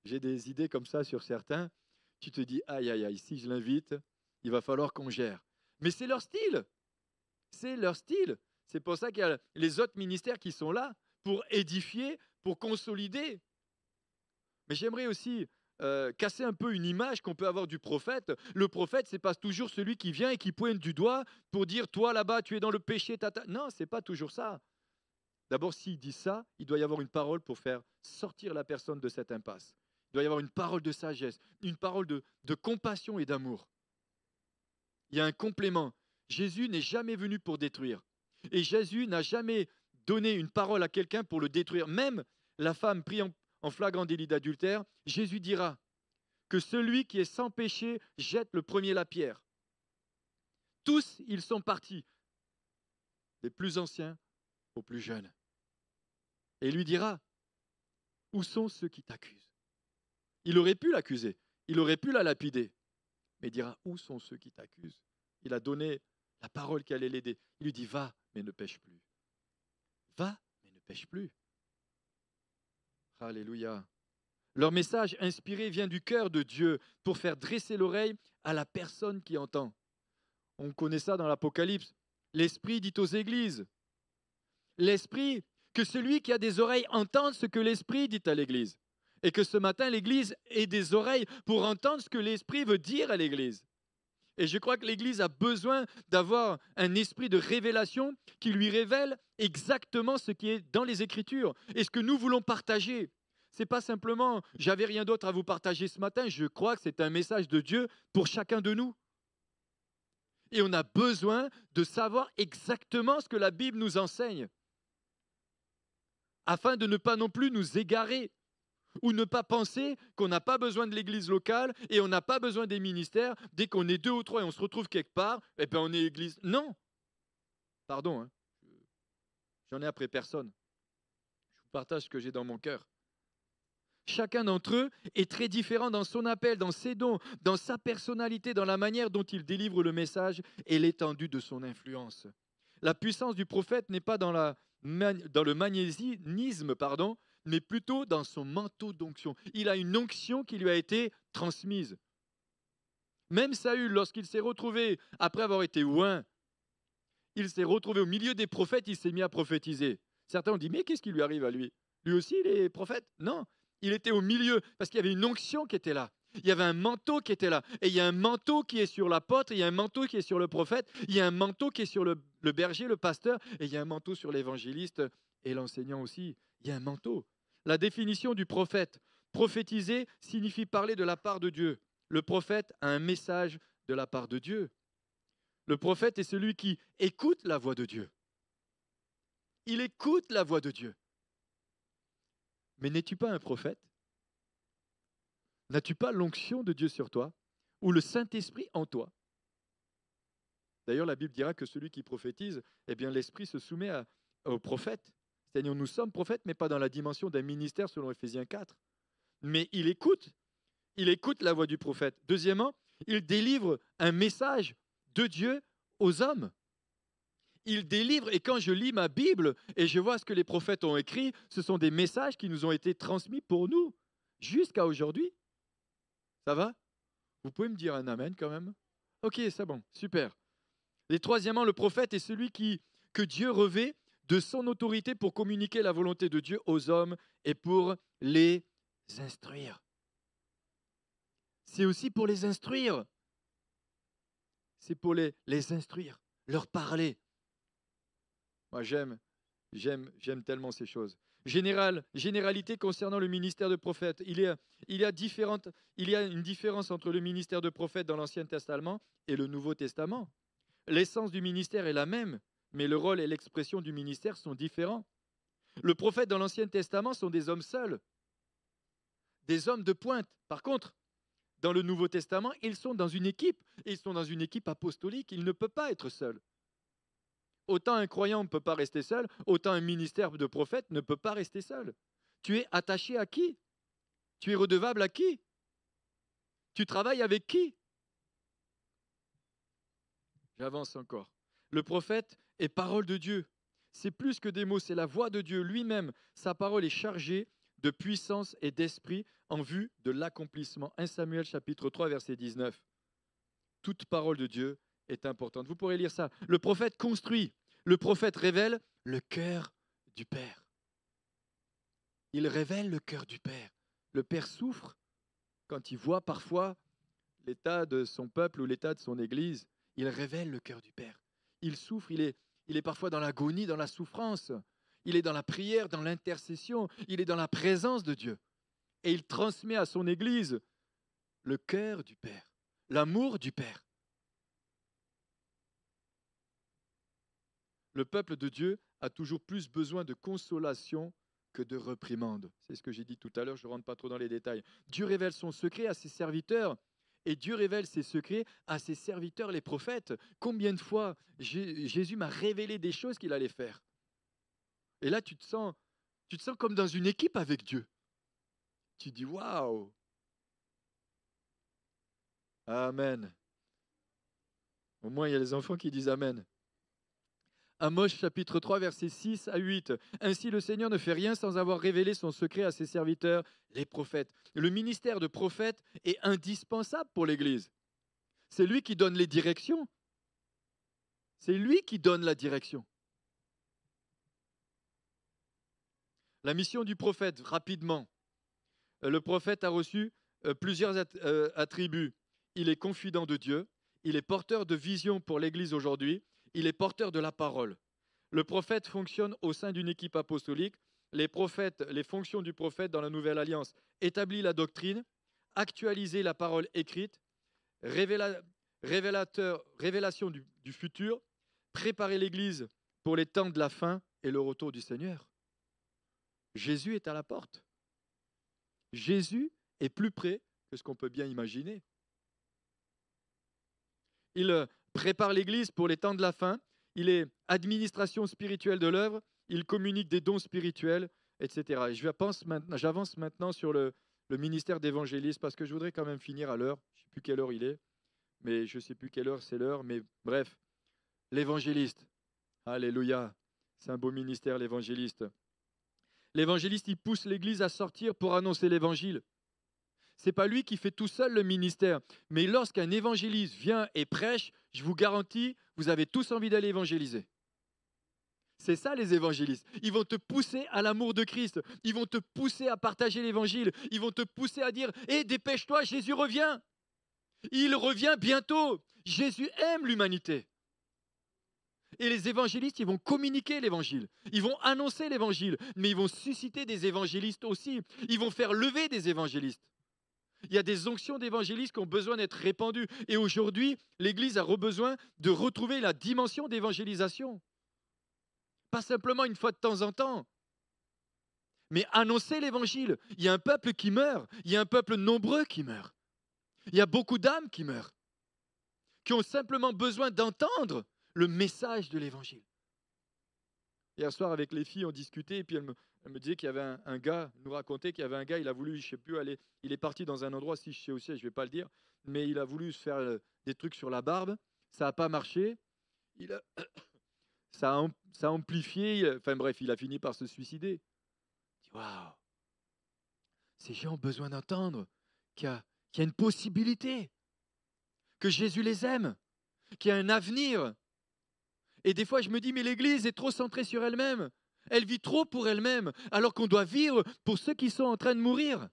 [SPEAKER 1] J'ai des idées comme ça sur certains. Tu te dis, aïe, aïe, aïe, si je l'invite, il va falloir qu'on gère. Mais c'est leur style. C'est leur style. C'est pour ça qu'il y a les autres ministères qui sont là pour édifier, pour consolider. Mais j'aimerais aussi casser un peu une image qu'on peut avoir du prophète. Le prophète, c'est pas toujours celui qui vient et qui pointe du doigt pour dire, toi là-bas, tu es dans le péché. Tata. Non, c'est pas toujours ça. D'abord, s'il dit ça, il doit y avoir une parole pour faire sortir la personne de cette impasse. Il doit y avoir une parole de sagesse, une parole de compassion et d'amour. Il y a un complément. Jésus n'est jamais venu pour détruire. Et Jésus n'a jamais donné une parole à quelqu'un pour le détruire. Même la femme prise en flagrant délit d'adultère, Jésus dira que celui qui est sans péché jette le premier la pierre. Tous, ils sont partis, des plus anciens aux plus jeunes. Et il lui dira, où sont ceux qui t'accusent? Il aurait pu l'accuser, il aurait pu la lapider, mais il dira, où sont ceux qui t'accusent? Il a donné la parole qui allait l'aider. Il lui dit, va, mais ne pêche plus. Va, mais ne pêche plus. Alléluia. Leur message inspiré vient du cœur de Dieu pour faire dresser l'oreille à la personne qui entend. On connaît ça dans l'Apocalypse. L'Esprit dit aux églises. L'Esprit, que celui qui a des oreilles entende ce que l'Esprit dit à l'Église. Et que ce matin, l'Église ait des oreilles pour entendre ce que l'Esprit veut dire à l'Église. Et je crois que l'Église a besoin d'avoir un esprit de révélation qui lui révèle exactement ce qui est dans les Écritures et ce que nous voulons partager. Ce n'est pas simplement « j'avais rien d'autre à vous partager ce matin », je crois que c'est un message de Dieu pour chacun de nous. Et on a besoin de savoir exactement ce que la Bible nous enseigne, afin de ne pas non plus nous égarer Ou ne pas penser qu'on n'a pas besoin de l'église locale et on n'a pas besoin des ministères. Dès qu'on est 2 ou 3 et on se retrouve quelque part, eh bien on est église. Non, pardon, hein, j'en ai après personne. Je vous partage ce que j'ai dans mon cœur. Chacun d'entre eux est très différent dans son appel, dans ses dons, dans sa personnalité, dans la manière dont il délivre le message et l'étendue de son influence. La puissance du prophète n'est pas dans le magnétisme, mais plutôt dans son manteau d'onction. Il a une onction qui lui a été transmise. Même Saül, lorsqu'il s'est retrouvé, après avoir été oint, il s'est retrouvé au milieu des prophètes, il s'est mis à prophétiser. Certains ont dit, mais qu'est-ce qui lui arrive à lui? Lui aussi, il est prophète? Non, il était au milieu, parce qu'il y avait une onction qui était là. Il y avait un manteau qui était là. Et il y a un manteau qui est sur l'apôtre, il y a un manteau qui est sur le prophète, il y a un manteau qui est sur le berger, le pasteur, et il y a un manteau sur l'évangéliste et l'enseignant aussi. Il y a un manteau. La définition du prophète. Prophétiser signifie parler de la part de Dieu. Le prophète a un message de la part de Dieu. Le prophète est celui qui écoute la voix de Dieu. Il écoute la voix de Dieu. Mais n'es-tu pas un prophète? N'as-tu pas l'onction de Dieu sur toi ou le Saint-Esprit en toi? D'ailleurs, la Bible dira que celui qui prophétise, eh bien, l'Esprit se soumet au prophète. C'est-à-dire, nous sommes prophètes, mais pas dans la dimension d'un ministère selon Éphésiens 4. Mais il écoute la voix du prophète. Deuxièmement, il délivre un message de Dieu aux hommes. Il délivre, et quand je lis ma Bible et je vois ce que les prophètes ont écrit, ce sont des messages qui nous ont été transmis pour nous, jusqu'à aujourd'hui. Ça va? Vous pouvez me dire un amen quand même? Ok, c'est bon, super. Et troisièmement, le prophète est celui que Dieu revêt de son autorité pour communiquer la volonté de Dieu aux hommes et pour les instruire. C'est aussi pour les instruire. C'est pour les instruire, leur parler. Moi, j'aime tellement ces choses. Généralité concernant le ministère de prophète. Il y a une différence entre le ministère de prophète dans l'Ancien Testament et le Nouveau Testament. L'essence du ministère est la même, mais le rôle et l'expression du ministère sont différents. Le prophète dans l'Ancien Testament sont des hommes seuls, des hommes de pointe. Par contre, dans le Nouveau Testament, ils sont dans une équipe, et ils sont dans une équipe apostolique. Ils ne peuvent pas être seuls. Autant un croyant ne peut pas rester seul, autant un ministère de prophète ne peut pas rester seul. Tu es attaché à qui? Tu es redevable à qui? Tu travailles avec qui? J'avance encore. Le prophète est parole de Dieu. C'est plus que des mots, c'est la voix de Dieu lui-même. Sa parole est chargée de puissance et d'esprit en vue de l'accomplissement. 1 Samuel chapitre 3 verset 19. Toute parole de Dieu est importante. Vous pourrez lire ça. Le prophète construit. Le prophète révèle le cœur du Père. Il révèle le cœur du Père. Le Père souffre quand il voit parfois l'état de son peuple ou l'état de son Église. Il révèle le cœur du Père. Il souffre, il est parfois dans l'agonie, dans la souffrance. Il est dans la prière, dans l'intercession. Il est dans la présence de Dieu. Et il transmet à son Église le cœur du Père, l'amour du Père. Le peuple de Dieu a toujours plus besoin de consolation que de reprimande. C'est ce que j'ai dit tout à l'heure, je ne rentre pas trop dans les détails. Dieu révèle son secret à ses serviteurs et Dieu révèle ses secrets à ses serviteurs, les prophètes. Combien de fois Jésus m'a révélé des choses qu'il allait faire? Et là, tu te sens comme dans une équipe avec Dieu. Tu dis, waouh! Amen. Au moins, il y a les enfants qui disent Amen. Amos chapitre 3, versets 6 à 8. Ainsi le Seigneur ne fait rien sans avoir révélé son secret à ses serviteurs, les prophètes. Le ministère de prophète est indispensable pour l'Église. C'est lui qui donne les directions. C'est lui qui donne la direction. La mission du prophète, rapidement. Le prophète a reçu plusieurs attributs. Il est confident de Dieu. Il est porteur de vision pour l'Église aujourd'hui. Il est porteur de la parole. Le prophète fonctionne au sein d'une équipe apostolique. Les fonctions du prophète dans la Nouvelle Alliance: établir la doctrine, actualiser la parole écrite, révélation du futur, préparer l'Église pour les temps de la fin et le retour du Seigneur. Jésus est à la porte. Jésus est plus près que ce qu'on peut bien imaginer. Il prépare l'Église pour les temps de la fin. Il est administration spirituelle de l'œuvre. Il communique des dons spirituels, etc. Et j'avance maintenant sur le ministère d'évangéliste parce que je voudrais quand même finir à l'heure. Je ne sais plus quelle heure il est, mais je ne sais plus quelle heure c'est l'heure. Mais bref, l'évangéliste. Alléluia. C'est un beau ministère, l'évangéliste. L'évangéliste, il pousse l'Église à sortir pour annoncer l'Évangile. Ce n'est pas lui qui fait tout seul le ministère. Mais lorsqu'un évangéliste vient et prêche, je vous garantis, vous avez tous envie d'aller évangéliser. C'est ça les évangélistes. Ils vont te pousser à l'amour de Christ. Ils vont te pousser à partager l'évangile. Ils vont te pousser à dire « Hé, dépêche-toi, Jésus revient !» Il revient bientôt. Jésus aime l'humanité. Et les évangélistes, ils vont communiquer l'évangile. Ils vont annoncer l'évangile. Mais ils vont susciter des évangélistes aussi. Ils vont faire lever des évangélistes. Il y a des onctions d'évangélistes qui ont besoin d'être répandues. Et aujourd'hui, l'Église a besoin de retrouver la dimension d'évangélisation. Pas simplement une fois de temps en temps, mais annoncer l'Évangile. Il y a un peuple qui meurt. Il y a un peuple nombreux qui meurt. Il y a beaucoup d'âmes qui meurent, qui ont simplement besoin d'entendre le message de l'Évangile. Hier soir, avec les filles, on discutait, et puis elles me disaient qu'il y avait un gars, nous racontait qu'il y avait un gars, il a voulu, je ne sais plus, aller, il est parti dans un endroit, si je sais aussi, je ne vais pas le dire, mais il a voulu se faire des trucs sur la barbe, ça n'a pas marché, ça a amplifié, enfin bref, il a fini par se suicider. Je dis, waouh, ces gens ont besoin d'entendre qu'il y a une possibilité, que Jésus les aime, qu'il y a un avenir. Et des fois, je me dis, mais l'Église est trop centrée sur elle-même. Elle vit trop pour elle-même, alors qu'on doit vivre pour ceux qui sont en train de mourir.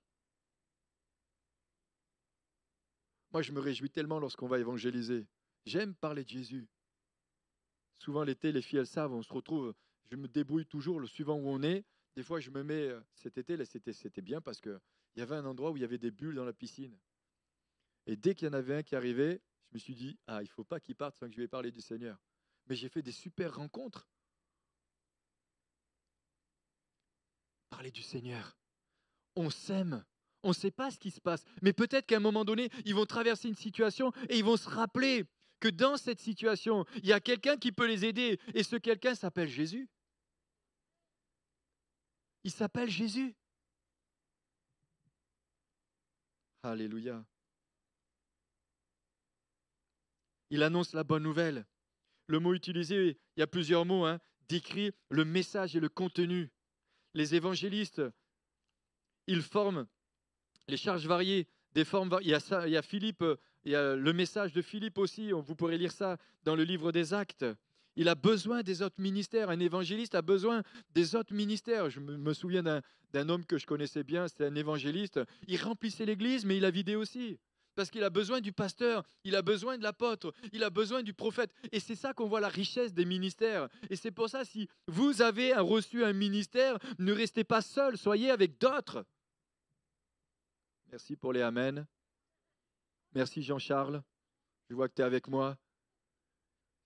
[SPEAKER 1] Moi, je me réjouis tellement lorsqu'on va évangéliser. J'aime parler de Jésus. Souvent, l'été, les filles, elles savent, on se retrouve, je me débrouille toujours, le suivant où on est. Des fois, je me mets, cet été, là, c'était bien parce qu'il y avait un endroit où il y avait des bulles dans la piscine. Et dès qu'il y en avait un qui arrivait, je me suis dit, il ne faut pas qu'il parte sans que je lui ai parlé du Seigneur. Mais j'ai fait des super rencontres. Parler du Seigneur. On s'aime. On ne sait pas ce qui se passe. Mais peut-être qu'à un moment donné, ils vont traverser une situation et ils vont se rappeler que dans cette situation, il y a quelqu'un qui peut les aider. Et ce quelqu'un s'appelle Jésus. Il s'appelle Jésus. Alléluia. Il annonce la bonne nouvelle. Le mot utilisé, il y a plusieurs mots, décrit le message et le contenu. Les évangélistes, ils forment les charges variées, des formes. Il y a Philippe, il y a le message de Philippe aussi. Vous pourrez lire ça dans le livre des Actes. Il a besoin des autres ministères. Un évangéliste a besoin des autres ministères. Je me souviens d'un homme que je connaissais bien, c'était un évangéliste. Il remplissait l'église, mais il a vidé aussi. Parce qu'il a besoin du pasteur, il a besoin de l'apôtre, il a besoin du prophète. Et c'est ça qu'on voit la richesse des ministères. Et c'est pour ça, si vous avez reçu un ministère, ne restez pas seul, soyez avec d'autres. Merci pour les Amen. Merci Jean-Charles. Je vois que tu es avec moi.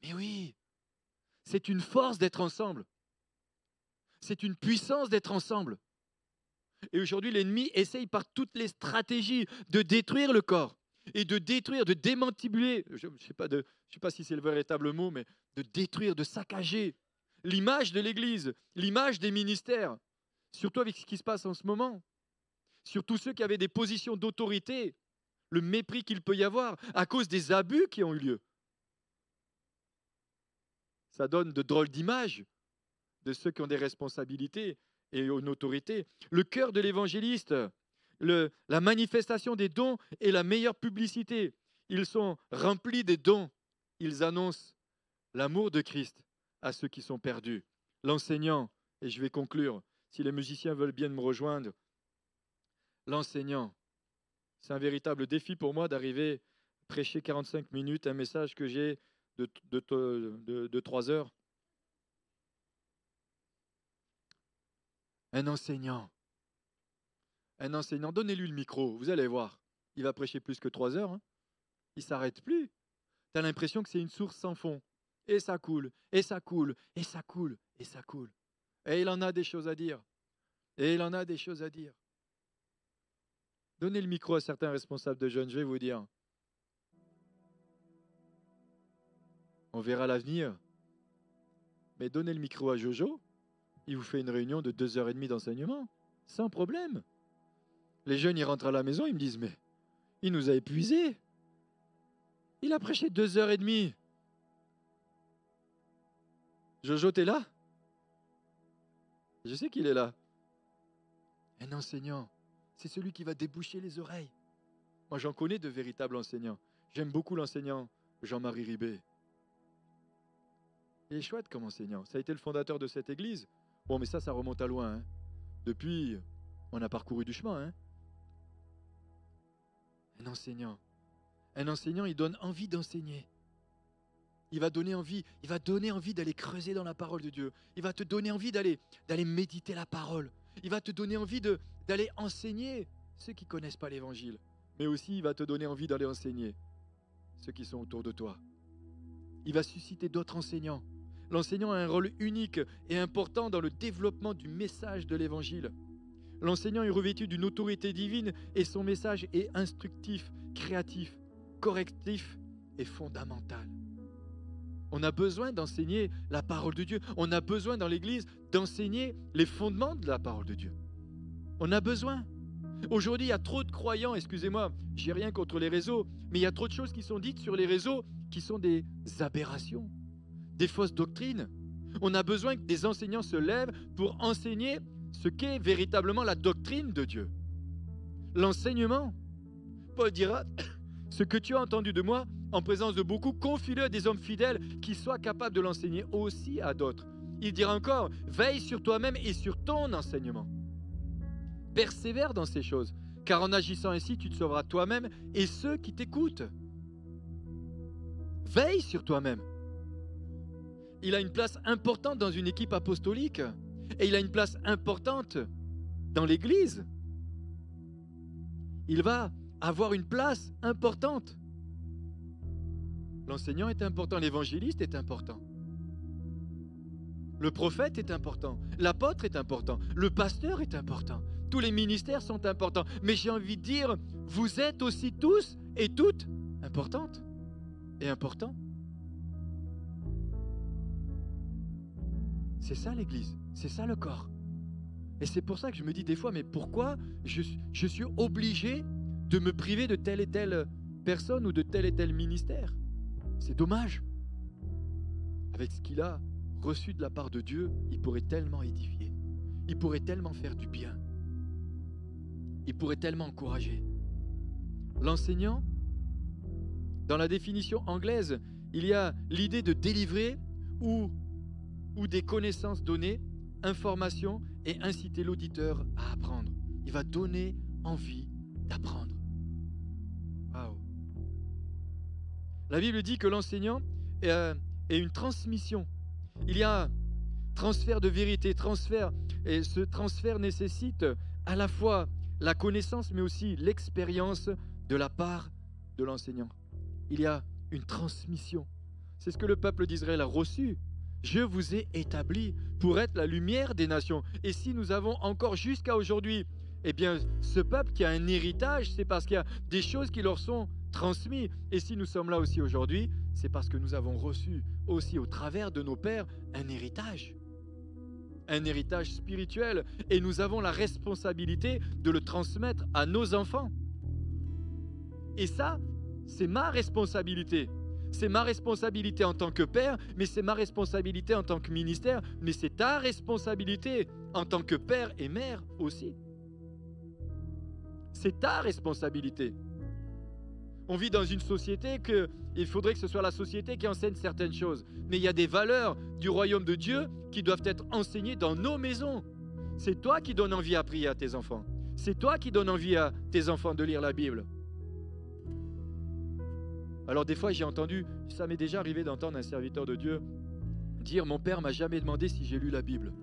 [SPEAKER 1] Mais oui, c'est une force d'être ensemble. C'est une puissance d'être ensemble. Et aujourd'hui, l'ennemi essaye par toutes les stratégies de détruire le corps et de détruire, de démantibuler, je ne sais pas si c'est le véritable mot, mais de détruire, de saccager l'image de l'Église, l'image des ministères, surtout avec ce qui se passe en ce moment. Sur tous ceux qui avaient des positions d'autorité, le mépris qu'il peut y avoir à cause des abus qui ont eu lieu. Ça donne de drôles d'images de ceux qui ont des responsabilités et une autorité. Le cœur de l'évangéliste, la manifestation des dons est la meilleure publicité. Ils sont remplis des dons. Ils annoncent l'amour de Christ à ceux qui sont perdus. L'enseignant, et je vais conclure, si les musiciens veulent bien me rejoindre, l'enseignant, c'est un véritable défi pour moi d'arriver à prêcher 45 minutes, un message que j'ai de 3 heures. Un enseignant, donnez-lui le micro, vous allez voir. Il va prêcher plus que 3 heures. Il ne s'arrête plus. Tu as l'impression que c'est une source sans fond. Et ça coule, et ça coule, et ça coule, et ça coule. Et il en a des choses à dire. Et il en a des choses à dire. Donnez le micro à certains responsables de jeunes, je vais vous dire. On verra l'avenir. Mais donnez le micro à Jojo, il vous fait une réunion de 2h30 d'enseignement, sans problème. Les jeunes, ils rentrent à la maison, ils me disent, mais il nous a épuisés. Il a prêché 2h30. Jojo, t'es là? Je sais qu'il est là. Un enseignant, c'est celui qui va déboucher les oreilles. Moi, j'en connais de véritables enseignants. J'aime beaucoup l'enseignant Jean-Marie Ribé. Il est chouette comme enseignant. Ça a été le fondateur de cette église. Bon, mais ça remonte à loin. Hein. Depuis, on a parcouru du chemin. Hein. Un enseignant, il donne envie d'enseigner. Il va donner envie d'aller creuser dans la parole de Dieu. Il va te donner envie d'aller méditer la parole. Il va te donner envie d'aller enseigner ceux qui ne connaissent pas l'évangile. Mais aussi, il va te donner envie d'aller enseigner ceux qui sont autour de toi. Il va susciter d'autres enseignants. L'enseignant a un rôle unique et important dans le développement du message de l'évangile. L'enseignant est revêtu d'une autorité divine et son message est instructif, créatif, correctif et fondamental. On a besoin d'enseigner la parole de Dieu. On a besoin dans l'Église d'enseigner les fondements de la parole de Dieu. On a besoin. Aujourd'hui, il y a trop de croyants, excusez-moi, j'ai rien contre les réseaux, mais il y a trop de choses qui sont dites sur les réseaux qui sont des aberrations, des fausses doctrines. On a besoin que des enseignants se lèvent pour enseigner ce qu'est véritablement la doctrine de Dieu. L'enseignement. Paul dira, ce que tu as entendu de moi, en présence de beaucoup, confie-le à des hommes fidèles qui soient capables de l'enseigner aussi à d'autres. Il dira encore, veille sur toi-même et sur ton enseignement. Persévère dans ces choses, car en agissant ainsi, tu te sauveras toi-même et ceux qui t'écoutent. Veille sur toi-même. Il a une place importante dans une équipe apostolique et il a une place importante dans l'Église. Il va avoir une place importante. L'enseignant est important, l'évangéliste est important. Le prophète est important, l'apôtre est important, le pasteur est important. Tous les ministères sont importants. Mais j'ai envie de dire, vous êtes aussi tous et toutes importantes et importants. C'est ça l'Église, c'est ça le corps. Et c'est pour ça que je me dis des fois, mais pourquoi je suis obligé de me priver de telle et telle personne ou de tel et tel ministère? C'est dommage. Avec ce qu'il a reçu de la part de Dieu, il pourrait tellement édifier. Il pourrait tellement faire du bien. Il pourrait tellement encourager. L'enseignant, dans la définition anglaise, il y a l'idée de délivrer ou des connaissances données, informations et inciter l'auditeur à apprendre. Il va donner envie d'apprendre. Waouh. La Bible dit que l'enseignant est une transmission. Il y a transfert de vérité, et ce transfert nécessite à la fois la connaissance, mais aussi l'expérience de la part de l'enseignant. Il y a une transmission. C'est ce que le peuple d'Israël a reçu. Je vous ai établi pour être la lumière des nations. Et si nous avons encore jusqu'à aujourd'hui, eh bien, ce peuple qui a un héritage, c'est parce qu'il y a des choses qui leur sont transmises. Et si nous sommes là aussi aujourd'hui, c'est parce que nous avons reçu aussi au travers de nos pères un héritage spirituel. Et nous avons la responsabilité de le transmettre à nos enfants. Et ça, c'est ma responsabilité. C'est ma responsabilité en tant que père, mais c'est ma responsabilité en tant que ministère, mais c'est ta responsabilité en tant que père et mère aussi. C'est ta responsabilité. On vit dans une société il faudrait que ce soit la société qui enseigne certaines choses. Mais il y a des valeurs du royaume de Dieu qui doivent être enseignées dans nos maisons. C'est toi qui donnes envie à prier à tes enfants. C'est toi qui donnes envie à tes enfants de lire la Bible. Alors des fois ça m'est déjà arrivé d'entendre un serviteur de Dieu dire « Mon père m'a jamais demandé si j'ai lu la Bible ».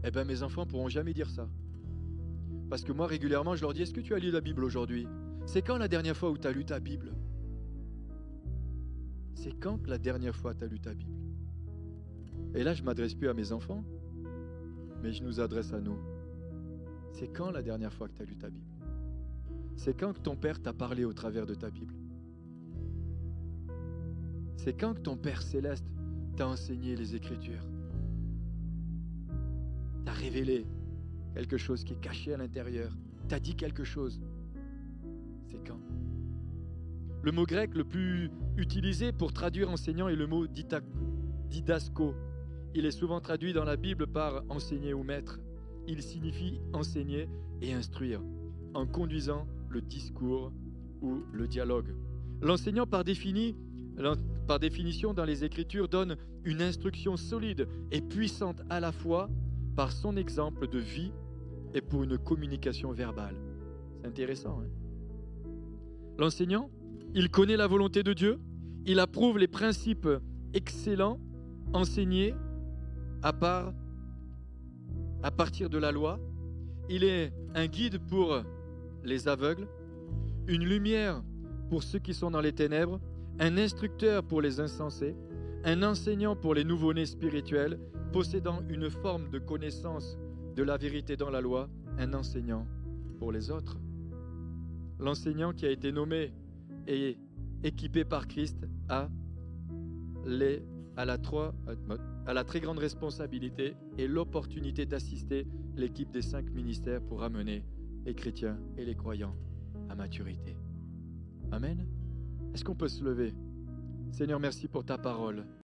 [SPEAKER 1] Eh bien mes enfants ne pourront jamais dire ça. Parce que moi régulièrement je leur dis « Est-ce que tu as lu la Bible aujourd'hui ?» C'est quand la dernière fois où tu as lu ta Bible? C'est quand la dernière fois tu as lu ta Bible? Et là je ne m'adresse plus à mes enfants, mais je nous adresse à nous. C'est quand la dernière fois que tu as lu ta Bible? C'est quand que ton Père t'a parlé au travers de ta Bible? C'est quand que ton Père céleste t'a enseigné les Écritures? T'a révélé quelque chose qui est caché à l'intérieur? T'a dit quelque chose? C'est quand? Le mot grec le plus utilisé pour traduire enseignant est le mot didasko. Il est souvent traduit dans la Bible par enseigner ou maître. Il signifie enseigner et instruire, en conduisant le discours ou le dialogue. L'enseignant, par définition, dans les Écritures, donne une instruction solide et puissante à la fois par son exemple de vie et pour une communication verbale. C'est intéressant, hein? L'enseignant, il connaît la volonté de Dieu, il approuve les principes excellents enseignés à partir de la loi. Il est un guide pour les aveugles, une lumière pour ceux qui sont dans les ténèbres, un instructeur pour les insensés, un enseignant pour les nouveau-nés spirituels, possédant une forme de connaissance de la vérité dans la loi, un enseignant pour les autres. L'enseignant qui a été nommé et équipé par Christ a la très grande responsabilité et l'opportunité d'assister l'équipe des 5 ministères pour amener les chrétiens et les croyants à maturité. Amen. Est-ce qu'on peut se lever? Seigneur, merci pour ta parole.